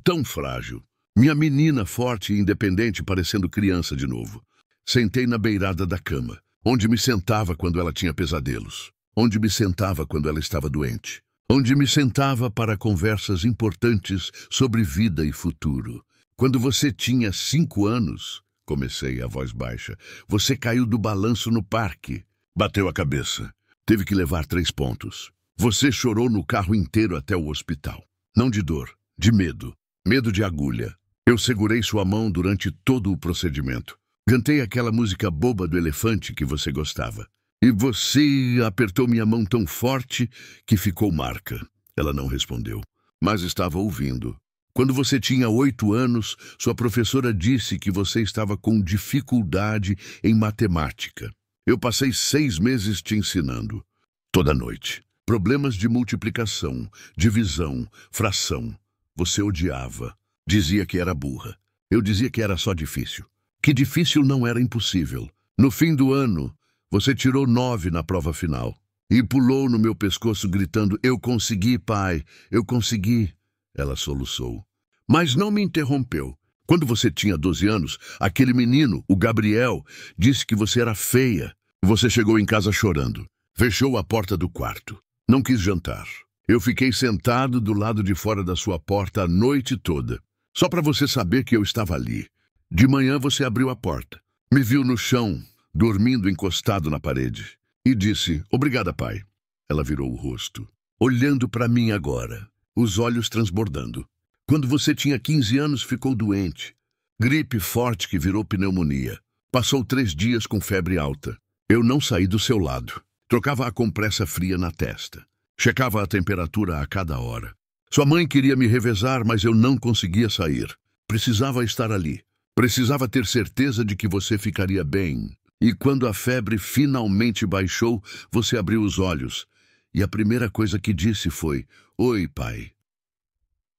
Tão frágil. Minha menina forte e independente parecendo criança de novo. Sentei na beirada da cama, onde me sentava quando ela tinha pesadelos, onde me sentava quando ela estava doente, onde me sentava para conversas importantes sobre vida e futuro. Quando você tinha 5 anos, comecei a voz baixa, você caiu do balanço no parque. Bateu a cabeça. Teve que levar 3 pontos. Você chorou no carro inteiro até o hospital. Não de dor, de medo. Medo de agulha. Eu segurei sua mão durante todo o procedimento. Cantei aquela música boba do elefante que você gostava. E você apertou minha mão tão forte que ficou marca. Ela não respondeu, mas estava ouvindo. Quando você tinha 8 anos, sua professora disse que você estava com dificuldade em matemática. Eu passei 6 meses te ensinando. Toda noite. Problemas de multiplicação, divisão, fração. Você odiava. Dizia que era burra. Eu dizia que era só difícil. Que difícil não era impossível. No fim do ano, você tirou 9 na prova final. E pulou no meu pescoço gritando, eu consegui, pai, eu consegui. Ela soluçou. Mas não me interrompeu. Quando você tinha 12 anos, aquele menino, o Gabriel, disse que você era feia. Você chegou em casa chorando. Fechou a porta do quarto. Não quis jantar. Eu fiquei sentado do lado de fora da sua porta a noite toda. Só para você saber que eu estava ali. De manhã você abriu a porta. Me viu no chão, dormindo encostado na parede. E disse, obrigada, pai. Ela virou o rosto, olhando para mim agora, os olhos transbordando. Quando você tinha 15 anos, ficou doente. Gripe forte que virou pneumonia. Passou 3 dias com febre alta. Eu não saí do seu lado. Trocava a compressa fria na testa. Checava a temperatura a cada hora. Sua mãe queria me revezar, mas eu não conseguia sair. Precisava estar ali. Precisava ter certeza de que você ficaria bem. E quando a febre finalmente baixou, você abriu os olhos. E a primeira coisa que disse foi, oi, pai.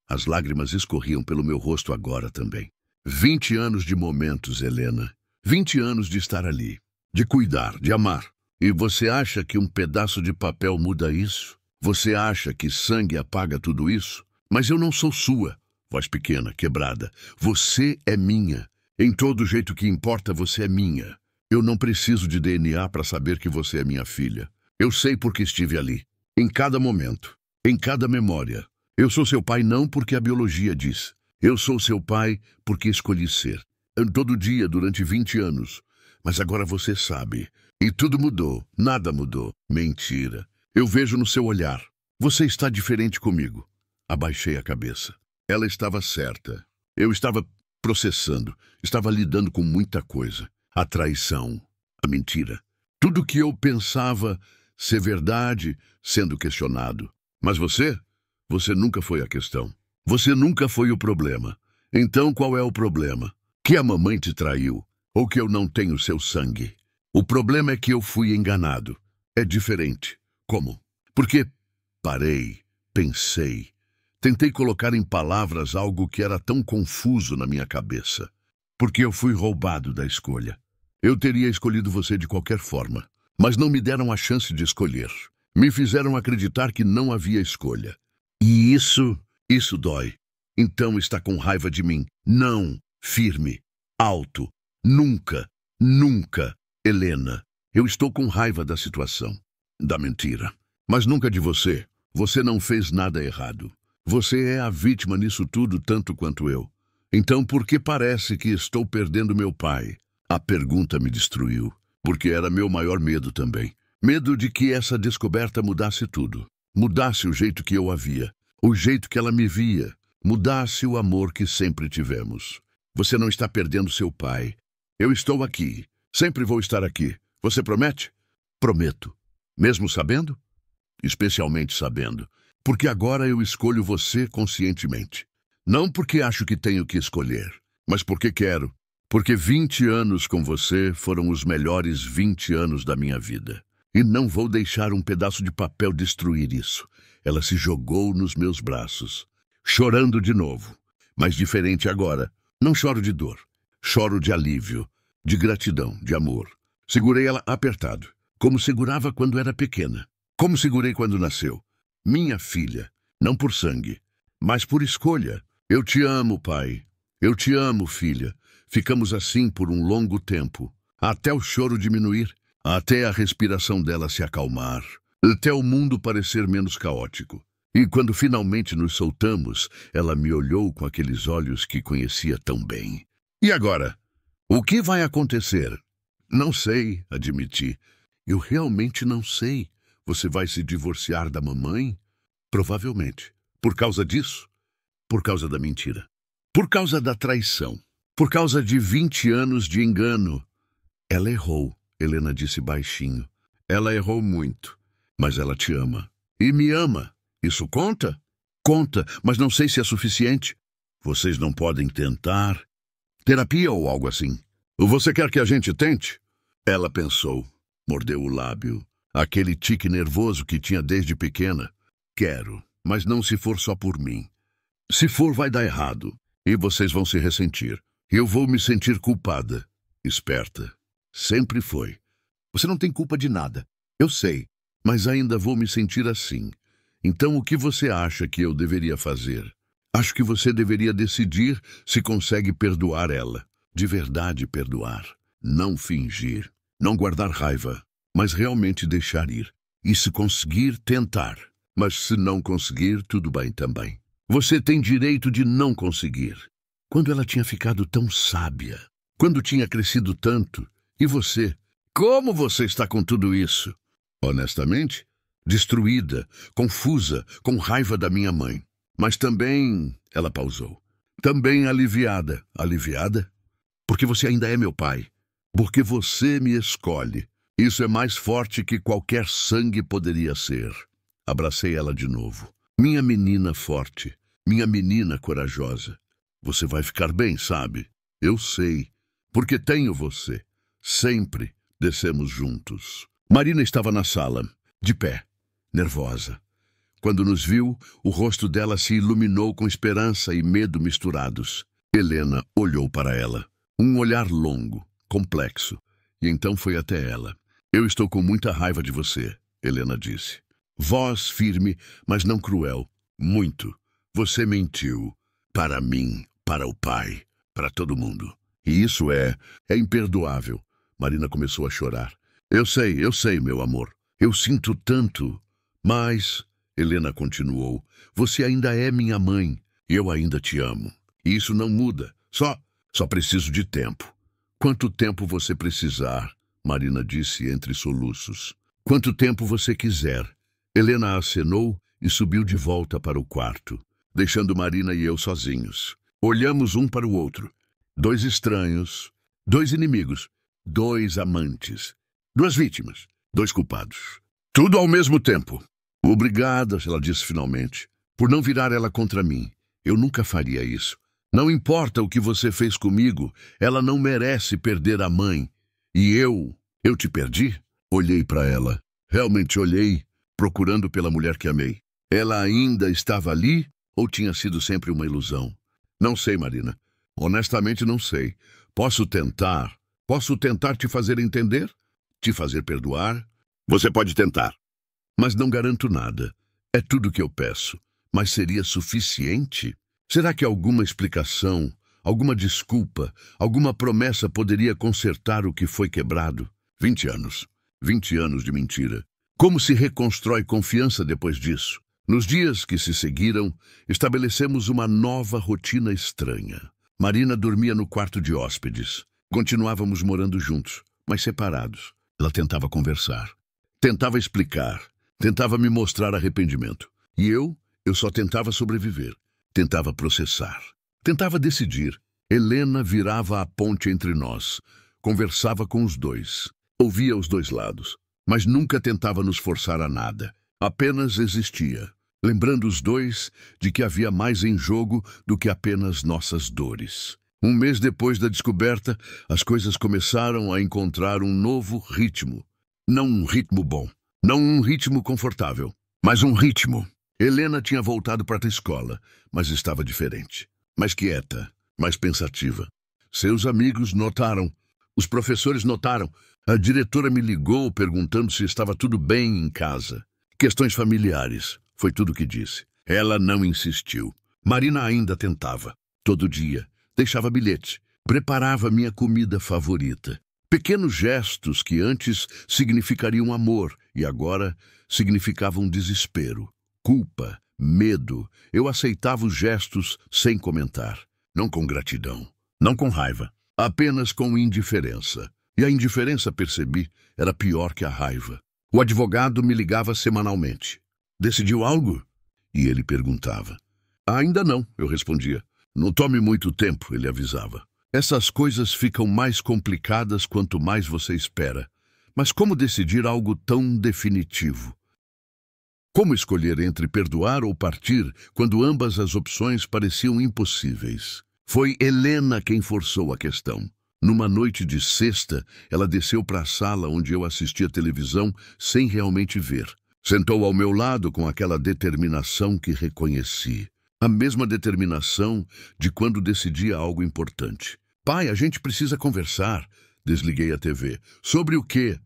As lágrimas escorriam pelo meu rosto agora também. 20 anos de momentos, Helena. 20 anos de estar ali. De cuidar, de amar. E você acha que um pedaço de papel muda isso? Você acha que sangue apaga tudo isso? Mas eu não sou sua, voz pequena, quebrada. Você é minha. Em todo jeito que importa, você é minha. Eu não preciso de DNA para saber que você é minha filha. Eu sei porque estive ali. Em cada momento. Em cada memória. Eu sou seu pai não porque a biologia diz. Eu sou seu pai porque escolhi ser. Todo dia, durante 20 anos. Mas agora você sabe. E tudo mudou. Nada mudou. Mentira. Eu vejo no seu olhar. Você está diferente comigo. Abaixei a cabeça. Ela estava certa. Eu estava processando. Estava lidando com muita coisa. A traição. A mentira. Tudo que eu pensava ser verdade sendo questionado. Mas você? Você nunca foi a questão. Você nunca foi o problema. Então qual é o problema? Que a mamãe te traiu. Ou que eu não tenho seu sangue. O problema é que eu fui enganado. É diferente. Como? Porque parei, pensei, tentei colocar em palavras algo que era tão confuso na minha cabeça. Porque eu fui roubado da escolha. Eu teria escolhido você de qualquer forma, mas não me deram a chance de escolher. Me fizeram acreditar que não havia escolha. E isso dói. Então está com raiva de mim. Não, firme, alto, nunca, nunca, Helena. Eu estou com raiva da situação. Da mentira. Mas nunca de você. Você não fez nada errado. Você é a vítima nisso tudo tanto quanto eu. Então por que parece que estou perdendo meu pai? A pergunta me destruiu, porque era meu maior medo também. Medo de que essa descoberta mudasse tudo. Mudasse o jeito que eu a via. O jeito que ela me via. Mudasse o amor que sempre tivemos. Você não está perdendo seu pai. Eu estou aqui. Sempre vou estar aqui. Você promete? Prometo. Mesmo sabendo? Especialmente sabendo. Porque agora eu escolho você conscientemente. Não porque acho que tenho que escolher, mas porque quero. Porque 20 anos com você foram os melhores 20 anos da minha vida. E não vou deixar um pedaço de papel destruir isso. Ela se jogou nos meus braços, chorando de novo. Mas diferente agora. Não choro de dor. Choro de alívio, de gratidão, de amor. Segurei ela apertado, como segurava quando era pequena. Como segurei quando nasceu. Minha filha, não por sangue, mas por escolha. Eu te amo, pai. Eu te amo, filha. Ficamos assim por um longo tempo, até o choro diminuir, até a respiração dela se acalmar, até o mundo parecer menos caótico. E quando finalmente nos soltamos, ela me olhou com aqueles olhos que conhecia tão bem. E agora? O que vai acontecer? Não sei, admiti. Eu realmente não sei. Você vai se divorciar da mamãe? Provavelmente. Por causa disso? Por causa da mentira. Por causa da traição. Por causa de 20 anos de engano. Ela errou, Helena disse baixinho. Ela errou muito, mas ela te ama. E me ama. Isso conta? Conta, mas não sei se é suficiente. Vocês não podem tentar. Terapia ou algo assim. Você quer que a gente tente? Ela pensou, mordeu o lábio. Aquele tique nervoso que tinha desde pequena. Quero, mas não se for só por mim. Se for, vai dar errado. E vocês vão se ressentir. Eu vou me sentir culpada. Esperta. Sempre foi. Você não tem culpa de nada. Eu sei, mas ainda vou me sentir assim. Então o que você acha que eu deveria fazer? Acho que você deveria decidir se consegue perdoar ela. De verdade perdoar. Não fingir. Não guardar raiva. Mas realmente deixar ir. E se conseguir, tentar. Mas se não conseguir, tudo bem também. Você tem direito de não conseguir. Quando ela tinha ficado tão sábia. Quando tinha crescido tanto. E você? Como você está com tudo isso? Honestamente, destruída, confusa, com raiva da minha mãe. Mas também, ela pausou, também aliviada. Aliviada? Porque você ainda é meu pai. Porque você me escolhe. Isso é mais forte que qualquer sangue poderia ser. Abracei ela de novo. Minha menina forte. Minha menina corajosa. Você vai ficar bem, sabe? Eu sei. Porque tenho você. Sempre descemos juntos. Marina estava na sala, de pé, nervosa. Quando nos viu, o rosto dela se iluminou com esperança e medo misturados. Helena olhou para ela. Um olhar longo, complexo. E então foi até ela. Eu estou com muita raiva de você, Helena disse. Voz firme, mas não cruel. Muito. Você mentiu. Para mim, para o pai, para todo mundo. E isso é imperdoável. Marina começou a chorar. Eu sei, meu amor. Eu sinto tanto. Mas, Helena continuou, você ainda é minha mãe. Eu ainda te amo. E isso não muda. Só preciso de tempo. Quanto tempo você precisar, Marina disse entre soluços. Quanto tempo você quiser. Helena acenou e subiu de volta para o quarto, deixando Marina e eu sozinhos. Olhamos um para o outro. 2 estranhos, 2 inimigos. 2 amantes, 2 vítimas, 2 culpados. Tudo ao mesmo tempo. Obrigada, ela disse finalmente, por não virar ela contra mim. Eu nunca faria isso. Não importa o que você fez comigo, ela não merece perder a mãe. E eu te perdi? Olhei para ela. Realmente olhei, procurando pela mulher que amei. Ela ainda estava ali ou tinha sido sempre uma ilusão? Não sei, Marina. Honestamente, não sei. Posso tentar te fazer entender? Te fazer perdoar? Você pode tentar. Mas não garanto nada. É tudo que eu peço. Mas seria suficiente? Será que alguma explicação, alguma desculpa, alguma promessa poderia consertar o que foi quebrado? 20 anos. 20 anos de mentira. Como se reconstrói confiança depois disso? Nos dias que se seguiram, estabelecemos uma nova rotina estranha. Marina dormia no quarto de hóspedes. Continuávamos morando juntos, mas separados. Ela tentava conversar, tentava explicar, tentava me mostrar arrependimento. E eu só tentava sobreviver, tentava processar, tentava decidir. Helena virava a ponte entre nós, conversava com os dois, ouvia os 2 lados, mas nunca tentava nos forçar a nada. Apenas existia, lembrando os 2 de que havia mais em jogo do que apenas nossas dores. 1 mês depois da descoberta, as coisas começaram a encontrar um novo ritmo. Não um ritmo bom, não um ritmo confortável, mas um ritmo. Helena tinha voltado para a escola, mas estava diferente. Mais quieta, mais pensativa. Seus amigos notaram, os professores notaram. A diretora me ligou perguntando se estava tudo bem em casa. Questões familiares, foi tudo o que disse. Ela não insistiu. Marina ainda tentava, todo dia. deixava bilhete, preparava minha comida favorita. Pequenos gestos que antes significariam amor e agora significavam desespero, culpa, medo. Eu aceitava os gestos sem comentar. Não com gratidão, não com raiva, apenas com indiferença. E a indiferença, percebi, era pior que a raiva. O advogado me ligava semanalmente. Decidiu algo? E ele perguntava. Ainda não, eu respondia. Não tome muito tempo, ele avisava. Essas coisas ficam mais complicadas quanto mais você espera. Mas como decidir algo tão definitivo? Como escolher entre perdoar ou partir quando ambas as opções pareciam impossíveis? Foi Helena quem forçou a questão. Numa noite de sexta, ela desceu para a sala onde eu assistia televisão sem realmente ver. Sentou ao meu lado com aquela determinação que reconheci. A mesma determinação de quando decidia algo importante. Pai, a gente precisa conversar. Desliguei a TV. Sobre o quê?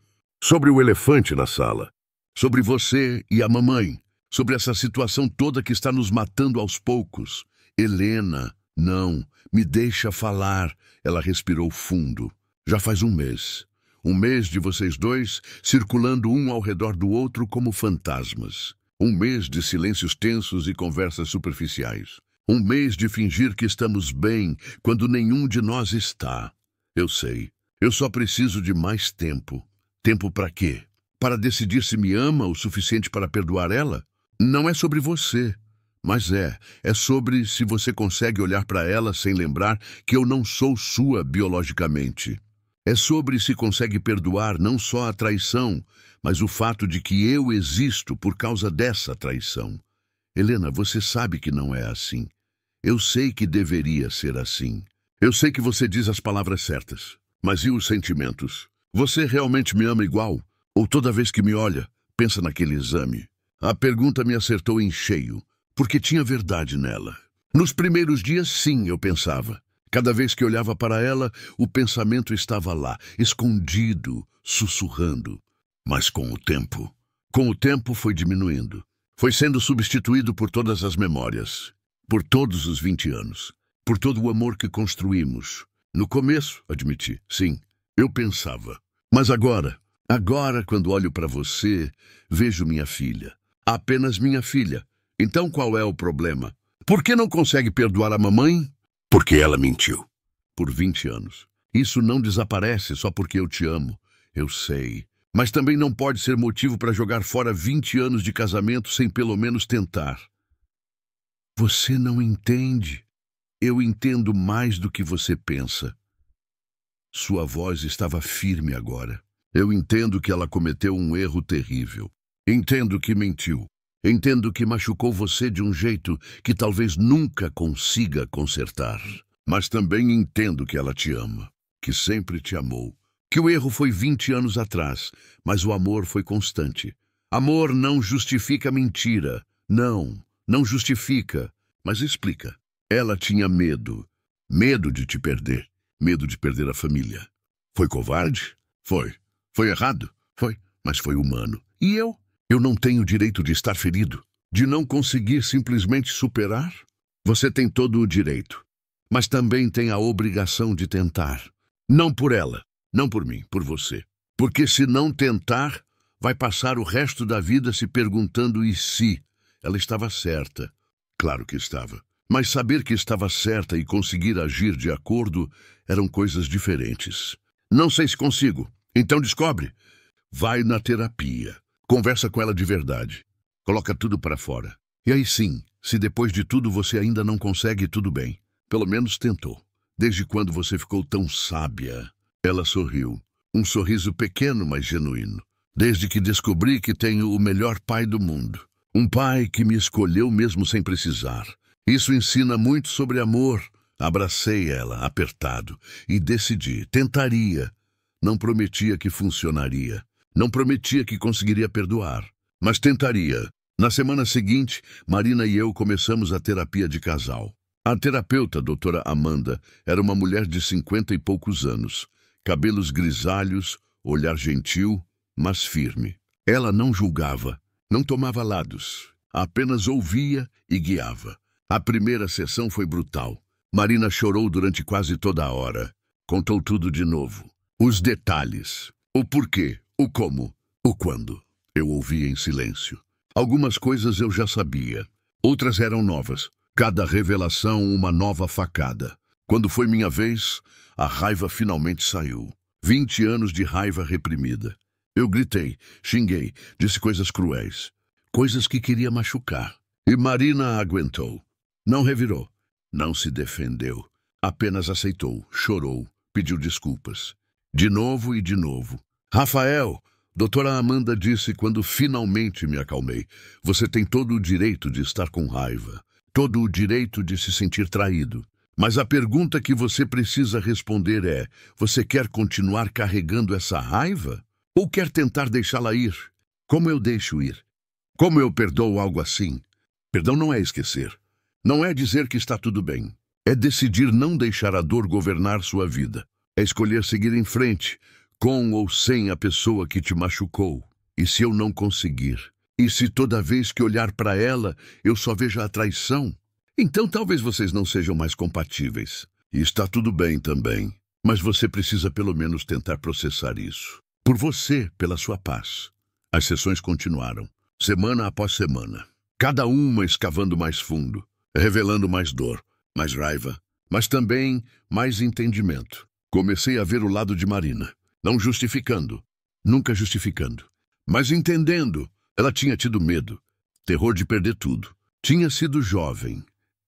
Sobre o elefante na sala. Sobre você e a mamãe. Sobre essa situação toda que está nos matando aos poucos. Helena, não, me deixa falar. Ela respirou fundo. Já faz um mês. Um mês de vocês dois circulando um ao redor do outro como fantasmas. Um mês de silêncios tensos e conversas superficiais. Um mês de fingir que estamos bem quando nenhum de nós está. Eu sei. Eu só preciso de mais tempo. Tempo para quê? Para decidir se me ama o suficiente para perdoar ela? Não é sobre você. Mas é sobre se você consegue olhar para ela sem lembrar que eu não sou sua biologicamente. É sobre se consegue perdoar não só a traição, mas o fato de que eu existo por causa dessa traição. Helena, você sabe que não é assim. Eu sei que deveria ser assim. Eu sei que você diz as palavras certas. Mas e os sentimentos? Você realmente me ama igual? Ou toda vez que me olha, pensa naquele exame? A pergunta me acertou em cheio, porque tinha verdade nela. Nos primeiros dias, sim, eu pensava. Cada vez que olhava para ela, o pensamento estava lá, escondido, sussurrando. Mas com o tempo foi diminuindo. Foi sendo substituído por todas as memórias. Por todos os 20 anos. Por todo o amor que construímos. No começo, admiti, sim, eu pensava. Mas agora, quando olho para você, vejo minha filha. Apenas minha filha. Então qual é o problema? Por que não consegue perdoar a mamãe? Porque ela mentiu. Por 20 anos. Isso não desaparece só porque eu te amo. Eu sei. Mas também não pode ser motivo para jogar fora 20 anos de casamento sem pelo menos tentar. Você não entende. Eu entendo mais do que você pensa. Sua voz estava firme agora. Eu entendo que ela cometeu um erro terrível. Entendo que mentiu. Entendo que machucou você de um jeito que talvez nunca consiga consertar. Mas também entendo que ela te ama, que sempre te amou. Que o erro foi 20 anos atrás, mas o amor foi constante. Amor não justifica mentira. Não justifica, mas explica. Ela tinha medo. Medo de te perder. Medo de perder a família. Foi covarde? Foi. Foi errado? Foi. Mas foi humano. E eu? Eu não tenho o direito de estar ferido? De não conseguir simplesmente superar? Você tem todo o direito. Mas também tem a obrigação de tentar. Não por ela. Não por mim. Por você. Porque se não tentar, vai passar o resto da vida se perguntando e se. Ela estava certa. Claro que estava. Mas saber que estava certa e conseguir agir de acordo eram coisas diferentes. Não sei se consigo. Então descobre. Vai na terapia. Conversa com ela de verdade. Coloca tudo para fora. E aí sim, se depois de tudo você ainda não consegue, tudo bem. Pelo menos tentou. Desde quando você ficou tão sábia? Ela sorriu. Um sorriso pequeno, mas genuíno. Desde que descobri que tenho o melhor pai do mundo. Um pai que me escolheu mesmo sem precisar. Isso ensina muito sobre amor. Abracei ela, apertado, e decidi. Tentaria. Não prometia que funcionaria. Não prometia que conseguiria perdoar. Mas tentaria. Na semana seguinte, Marina e eu começamos a terapia de casal. A terapeuta, doutora Amanda, era uma mulher de 50 e poucos anos. Cabelos grisalhos, olhar gentil, mas firme. Ela não julgava, não tomava lados. Apenas ouvia e guiava. A primeira sessão foi brutal. Marina chorou durante quase toda a hora. Contou tudo de novo. Os detalhes. O porquê, o como, o quando. Eu ouvia em silêncio. Algumas coisas eu já sabia. Outras eram novas. Cada revelação uma nova facada. Quando foi minha vez, a raiva finalmente saiu. 20 anos de raiva reprimida. Eu gritei, xinguei, disse coisas cruéis. Coisas que queria machucar. E Marina aguentou. Não revirou. Não se defendeu. Apenas aceitou, chorou, pediu desculpas. De novo e de novo. Rafael, doutora Amanda disse quando finalmente me acalmei. Você tem todo o direito de estar com raiva. Todo o direito de se sentir traído. Mas a pergunta que você precisa responder é: você quer continuar carregando essa raiva? Ou quer tentar deixá-la ir? Como eu deixo ir? Como eu perdoo algo assim? Perdão não é esquecer. Não é dizer que está tudo bem. É decidir não deixar a dor governar sua vida. É escolher seguir em frente, com ou sem a pessoa que te machucou. E se eu não conseguir? E se toda vez que olhar para ela, eu só vejo a traição? Então talvez vocês não sejam mais compatíveis. E está tudo bem também. Mas você precisa pelo menos tentar processar isso. Por você, pela sua paz. As sessões continuaram, semana após semana. Cada uma escavando mais fundo, revelando mais dor, mais raiva, mas também mais entendimento. Comecei a ver o lado de Marina, não justificando, nunca justificando, mas entendendo. Ela tinha tido medo, terror de perder tudo. Tinha sido jovem,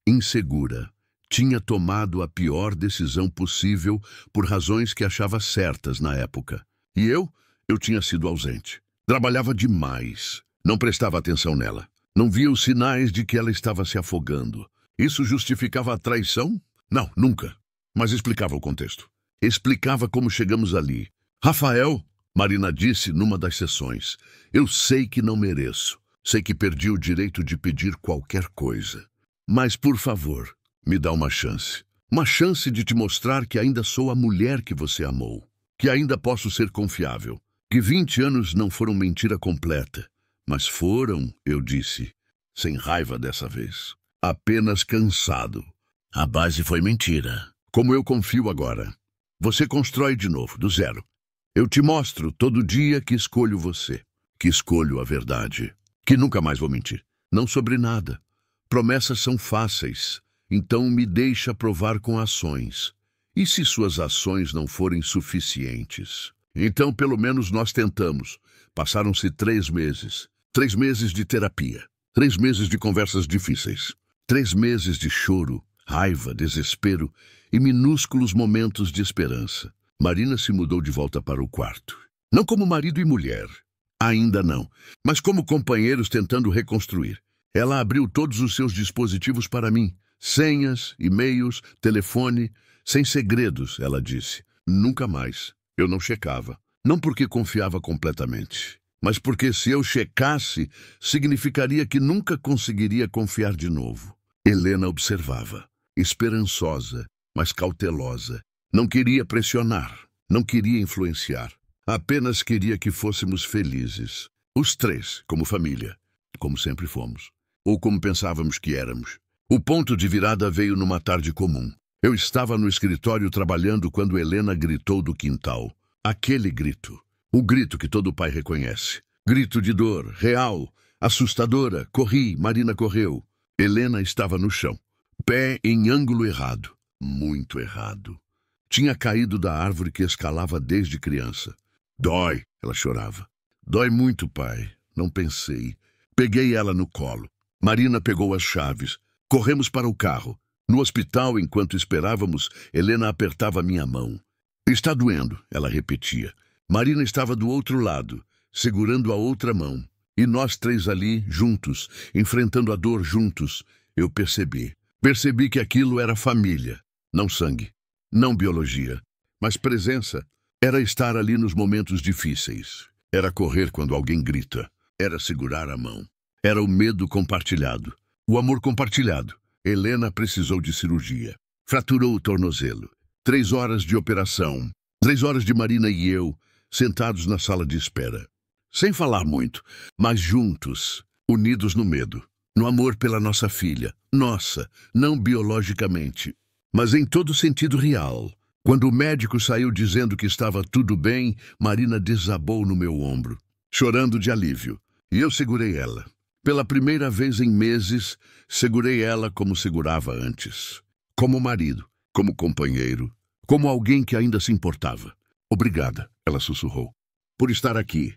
insegura, tinha tomado a pior decisão possível por razões que achava certas na época. E eu tinha sido ausente. Trabalhava demais, não prestava atenção nela. Não via os sinais de que ela estava se afogando. Isso justificava a traição? Não, nunca. Mas explicava o contexto. Explicava como chegamos ali. Rafael, Marina disse numa das sessões, eu sei que não mereço. Sei que perdi o direito de pedir qualquer coisa. Mas, por favor, me dá uma chance. Uma chance de te mostrar que ainda sou a mulher que você amou. Que ainda posso ser confiável. Que 20 anos não foram mentira completa. Mas foram, eu disse, sem raiva dessa vez. Apenas cansado. A base foi mentira. Como eu confio agora. Você constrói de novo, do zero. Eu te mostro todo dia que escolho você. Que escolho a verdade. Que nunca mais vou mentir. Não sobre nada. Promessas são fáceis. Então me deixa provar com ações. E se suas ações não forem suficientes? Então pelo menos nós tentamos. Passaram-se 3 meses. 3 meses de terapia. 3 meses de conversas difíceis. 3 meses de choro, raiva, desespero e minúsculos momentos de esperança. Marina se mudou de volta para o quarto. Não como marido e mulher. Ainda não. Mas como companheiros tentando reconstruir. Ela abriu todos os seus dispositivos para mim. Senhas, e-mails, telefone. Sem segredos, ela disse. Nunca mais. Eu não checava. Não porque confiava completamente. Mas porque se eu checasse, significaria que nunca conseguiria confiar de novo. Helena observava, esperançosa, mas cautelosa. Não queria pressionar, não queria influenciar. Apenas queria que fôssemos felizes. Os 3, como família, como sempre fomos. Ou como pensávamos que éramos. O ponto de virada veio numa tarde comum. Eu estava no escritório trabalhando quando Helena gritou do quintal. Aquele grito. O grito que todo pai reconhece. Grito de dor, real, assustadora. Corri, Marina correu. Helena estava no chão. Pé em ângulo errado. Muito errado. Tinha caído da árvore que escalava desde criança. Dói, ela chorava. Dói muito, pai. Não pensei. Peguei ela no colo. Marina pegou as chaves. Corremos para o carro. No hospital, enquanto esperávamos, Helena apertava minha mão. Está doendo, ela repetia. Marina estava do outro lado, segurando a outra mão. E nós 3 ali, juntos, enfrentando a dor juntos. Eu percebi. Percebi que aquilo era família. Não sangue, não biologia, mas presença. Era estar ali nos momentos difíceis. Era correr quando alguém grita. Era segurar a mão. Era o medo compartilhado. O amor compartilhado. Helena precisou de cirurgia. Fraturou o tornozelo. 3 horas de operação. 3 horas de Marina e eu, sentados na sala de espera. Sem falar muito, mas juntos, unidos no medo. No amor pela nossa filha. Nossa, não biologicamente. mas em todo sentido real. Quando o médico saiu dizendo que estava tudo bem, Marina desabou no meu ombro, chorando de alívio, e eu segurei ela. Pela primeira vez em meses, segurei ela como segurava antes. Como marido, como companheiro, como alguém que ainda se importava. Obrigada, ela sussurrou, por estar aqui,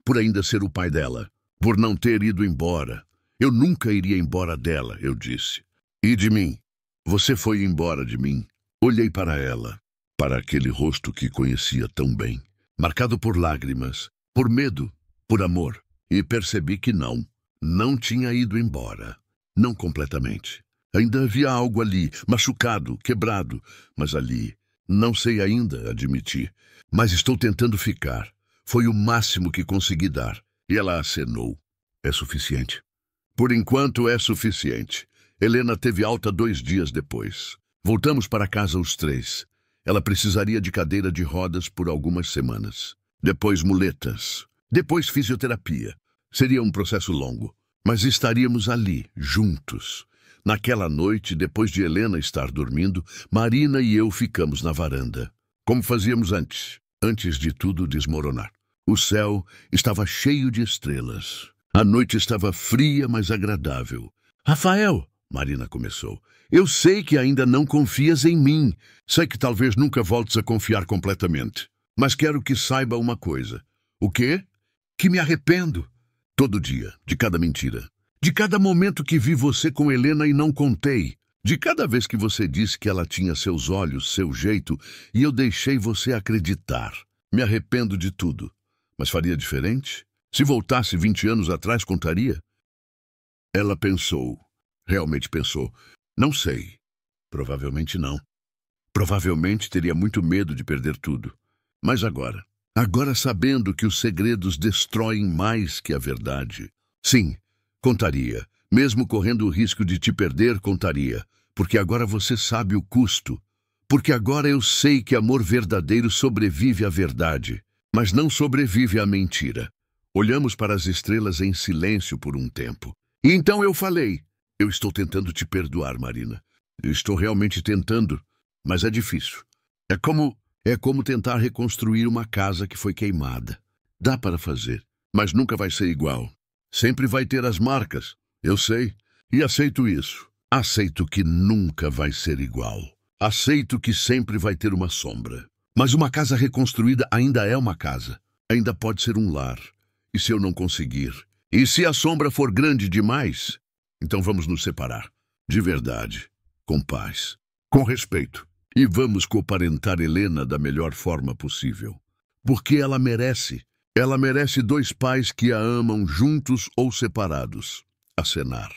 por ainda ser o pai dela, por não ter ido embora. Eu nunca iria embora dela, eu disse. E de mim? Você foi embora de mim. Olhei para ela, para aquele rosto que conhecia tão bem, marcado por lágrimas, por medo, por amor, e percebi que não tinha ido embora. Não completamente. Ainda havia algo ali, machucado, quebrado, mas ali, não sei ainda admitir, mas estou tentando ficar. Foi o máximo que consegui dar. E ela acenou. É suficiente? Por enquanto é suficiente. Helena teve alta 2 dias depois. Voltamos para casa os 3. Ela precisaria de cadeira de rodas por algumas semanas. Depois muletas. Depois fisioterapia. Seria um processo longo. Mas estaríamos ali, juntos. Naquela noite, depois de Helena estar dormindo, Marina e eu ficamos na varanda. Como fazíamos antes de tudo desmoronar. O céu estava cheio de estrelas. A noite estava fria, mas agradável. Rafael, Marina começou, eu sei que ainda não confias em mim. Sei que talvez nunca voltes a confiar completamente. Mas quero que saiba uma coisa. O quê? Que me arrependo. Todo dia, de cada mentira. De cada momento que vi você com Helena e não contei. De cada vez que você disse que ela tinha seus olhos, seu jeito, e eu deixei você acreditar. Me arrependo de tudo. Mas faria diferente? Se voltasse 20 anos atrás, contaria? Ela pensou. Realmente pensou. Não sei. Provavelmente não. Provavelmente teria muito medo de perder tudo. Mas agora sabendo que os segredos destroem mais que a verdade. Sim, contaria. Mesmo correndo o risco de te perder, contaria. Porque agora você sabe o custo. Porque agora eu sei que amor verdadeiro sobrevive à verdade, mas não sobrevive à mentira. Olhamos para as estrelas em silêncio por um tempo. E então eu falei, eu estou tentando te perdoar, Marina. Eu estou realmente tentando, mas é difícil. É como tentar reconstruir uma casa que foi queimada. Dá para fazer, mas nunca vai ser igual. Sempre vai ter as marcas, eu sei, e aceito isso. Aceito que nunca vai ser igual. Aceito que sempre vai ter uma sombra. Mas uma casa reconstruída ainda é uma casa. Ainda pode ser um lar. E se eu não conseguir? E se a sombra for grande demais? Então vamos nos separar. De verdade. Com paz. Com respeito. E vamos coparentar Helena da melhor forma possível. Porque ela merece. Ela merece 2 pais que a amam juntos ou separados. Acenar.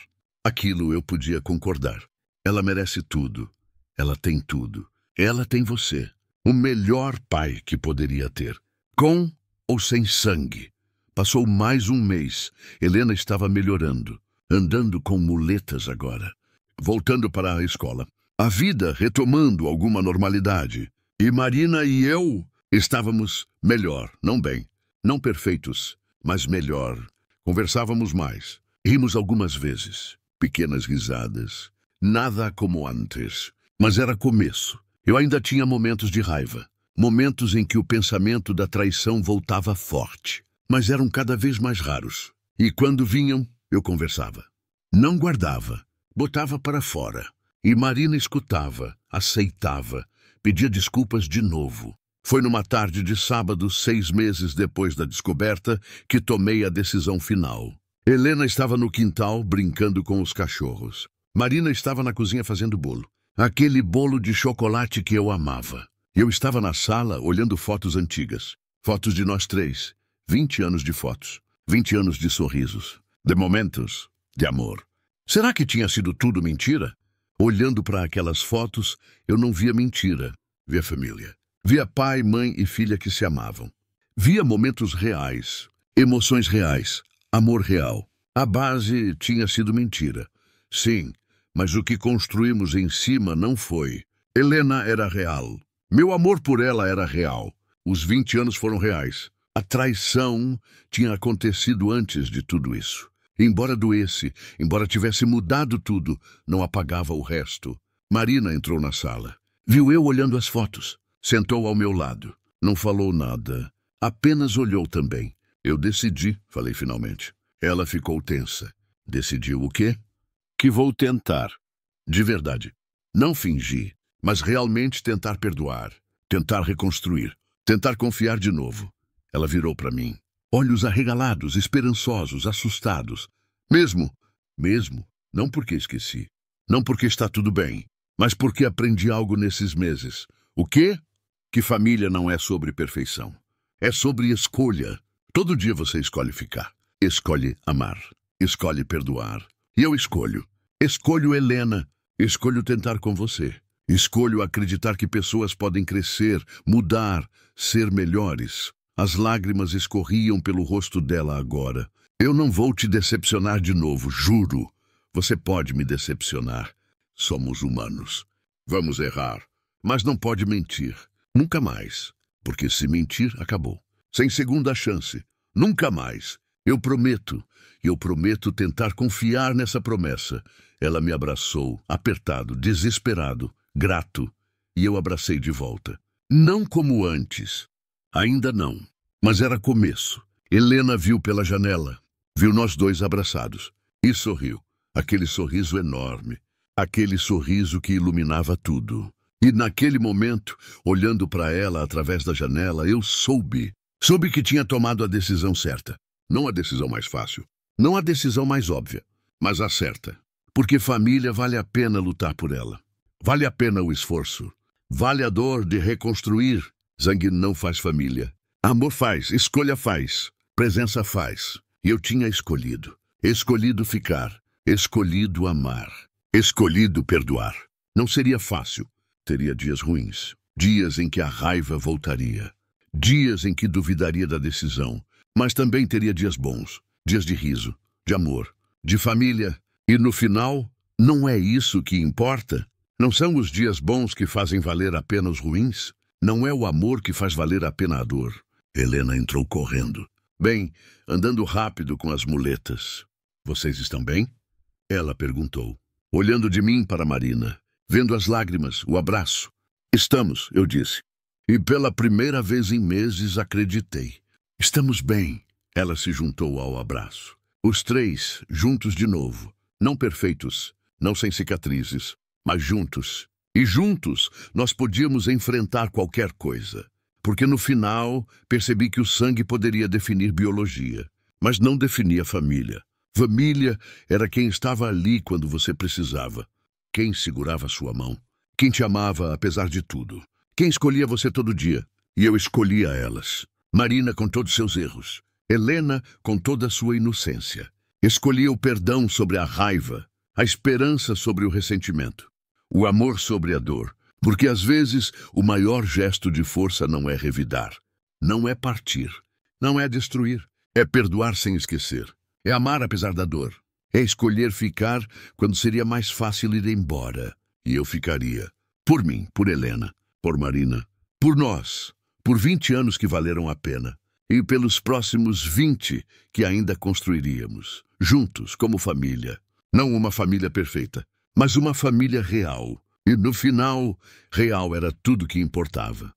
Aquilo eu podia concordar. Ela merece tudo. Ela tem tudo. Ela tem você. O melhor pai que poderia ter. Com ou sem sangue. Passou mais um mês. Helena estava melhorando. Andando com muletas agora. Voltando para a escola. A vida retomando alguma normalidade. E Marina e eu estávamos melhor. Não bem. Não perfeitos, mas melhor. Conversávamos mais. Rimos algumas vezes. Pequenas risadas. Nada como antes. Mas era começo. Eu ainda tinha momentos de raiva. Momentos em que o pensamento da traição voltava forte. Mas eram cada vez mais raros. E quando vinham, eu conversava. Não guardava. Botava para fora. E Marina escutava, aceitava, pedia desculpas de novo. Foi numa tarde de sábado, 6 meses depois da descoberta, que tomei a decisão final. Helena estava no quintal, brincando com os cachorros. Marina estava na cozinha fazendo bolo. Aquele bolo de chocolate que eu amava. Eu estava na sala, olhando fotos antigas. Fotos de nós 3. 20 anos de fotos. 20 anos de sorrisos. De momentos de amor. Será que tinha sido tudo mentira? Olhando para aquelas fotos, eu não via mentira. Via família. Via pai, mãe e filha que se amavam. Via momentos reais. Emoções reais. Amor real. A base tinha sido mentira. Sim, mas o que construímos em cima não foi. Helena era real. Meu amor por ela era real. Os 20 anos foram reais. A traição tinha acontecido antes de tudo isso. Embora doesse, embora tivesse mudado tudo, não apagava o resto. Marina entrou na sala. Viu eu olhando as fotos. Sentou ao meu lado. Não falou nada. Apenas olhou também. Eu decidi, falei finalmente. Ela ficou tensa. Decidiu o quê? Que vou tentar. De verdade. Não fingir, mas realmente tentar perdoar. Tentar reconstruir. Tentar confiar de novo. Ela virou para mim. Olhos arregalados, esperançosos, assustados. Mesmo, não porque esqueci. Não porque está tudo bem, mas porque aprendi algo nesses meses. O quê? Que família não é sobre perfeição. É sobre escolha. Todo dia você escolhe ficar. Escolhe amar. Escolhe perdoar. E eu escolho. Escolho Helena. Escolho tentar com você. Escolho acreditar que pessoas podem crescer, mudar, ser melhores. As lágrimas escorriam pelo rosto dela agora. Eu não vou te decepcionar de novo, juro. Você pode me decepcionar. Somos humanos. Vamos errar. Mas não pode mentir. Nunca mais. Porque se mentir, acabou. Sem segunda chance. Nunca mais. Eu prometo. E eu prometo tentar confiar nessa promessa. Ela me abraçou, apertado, desesperado, grato. E eu abracei de volta. Não como antes. Ainda não. Mas era começo. Helena viu pela janela. Viu nós dois abraçados. E sorriu. Aquele sorriso enorme. Aquele sorriso que iluminava tudo. E naquele momento, olhando para ela através da janela, eu soube. Soube que tinha tomado a decisão certa. Não a decisão mais fácil. Não a decisão mais óbvia. Mas a certa. Porque família vale a pena lutar por ela. Vale a pena o esforço. Vale a dor de reconstruir. Sangue não faz família. Amor faz, escolha faz, presença faz. E eu tinha escolhido. Escolhido ficar. Escolhido amar. Escolhido perdoar. Não seria fácil. Teria dias ruins. Dias em que a raiva voltaria. Dias em que duvidaria da decisão. Mas também teria dias bons. Dias de riso, de amor, de família. E no final, não é isso que importa? Não são os dias bons que fazem valer a pena os ruins? Não é o amor que faz valer a pena a dor? Helena entrou correndo. Bem, andando rápido com as muletas. Vocês estão bem? Ela perguntou, olhando de mim para Marina, vendo as lágrimas, o abraço. Estamos, eu disse. E pela primeira vez em meses acreditei. Estamos bem. Ela se juntou ao abraço. Os três, juntos de novo. Não perfeitos, não sem cicatrizes, mas juntos. E juntos nós podíamos enfrentar qualquer coisa. Porque no final percebi que o sangue poderia definir biologia, mas não definia família. Família era quem estava ali quando você precisava. Quem segurava sua mão. Quem te amava apesar de tudo. Quem escolhia você todo dia. E eu escolhia elas. Marina com todos seus erros. Helena com toda a sua inocência. Escolhia o perdão sobre a raiva, a esperança sobre o ressentimento, o amor sobre a dor, porque às vezes o maior gesto de força não é revidar, não é partir, não é destruir, é perdoar sem esquecer, é amar apesar da dor, é escolher ficar quando seria mais fácil ir embora. E eu ficaria, por mim, por Helena, por Marina, por nós, por 20 anos que valeram a pena. E pelos próximos 20 que ainda construiríamos, juntos, como família. Não uma família perfeita, mas uma família real. E no final, real era tudo que importava.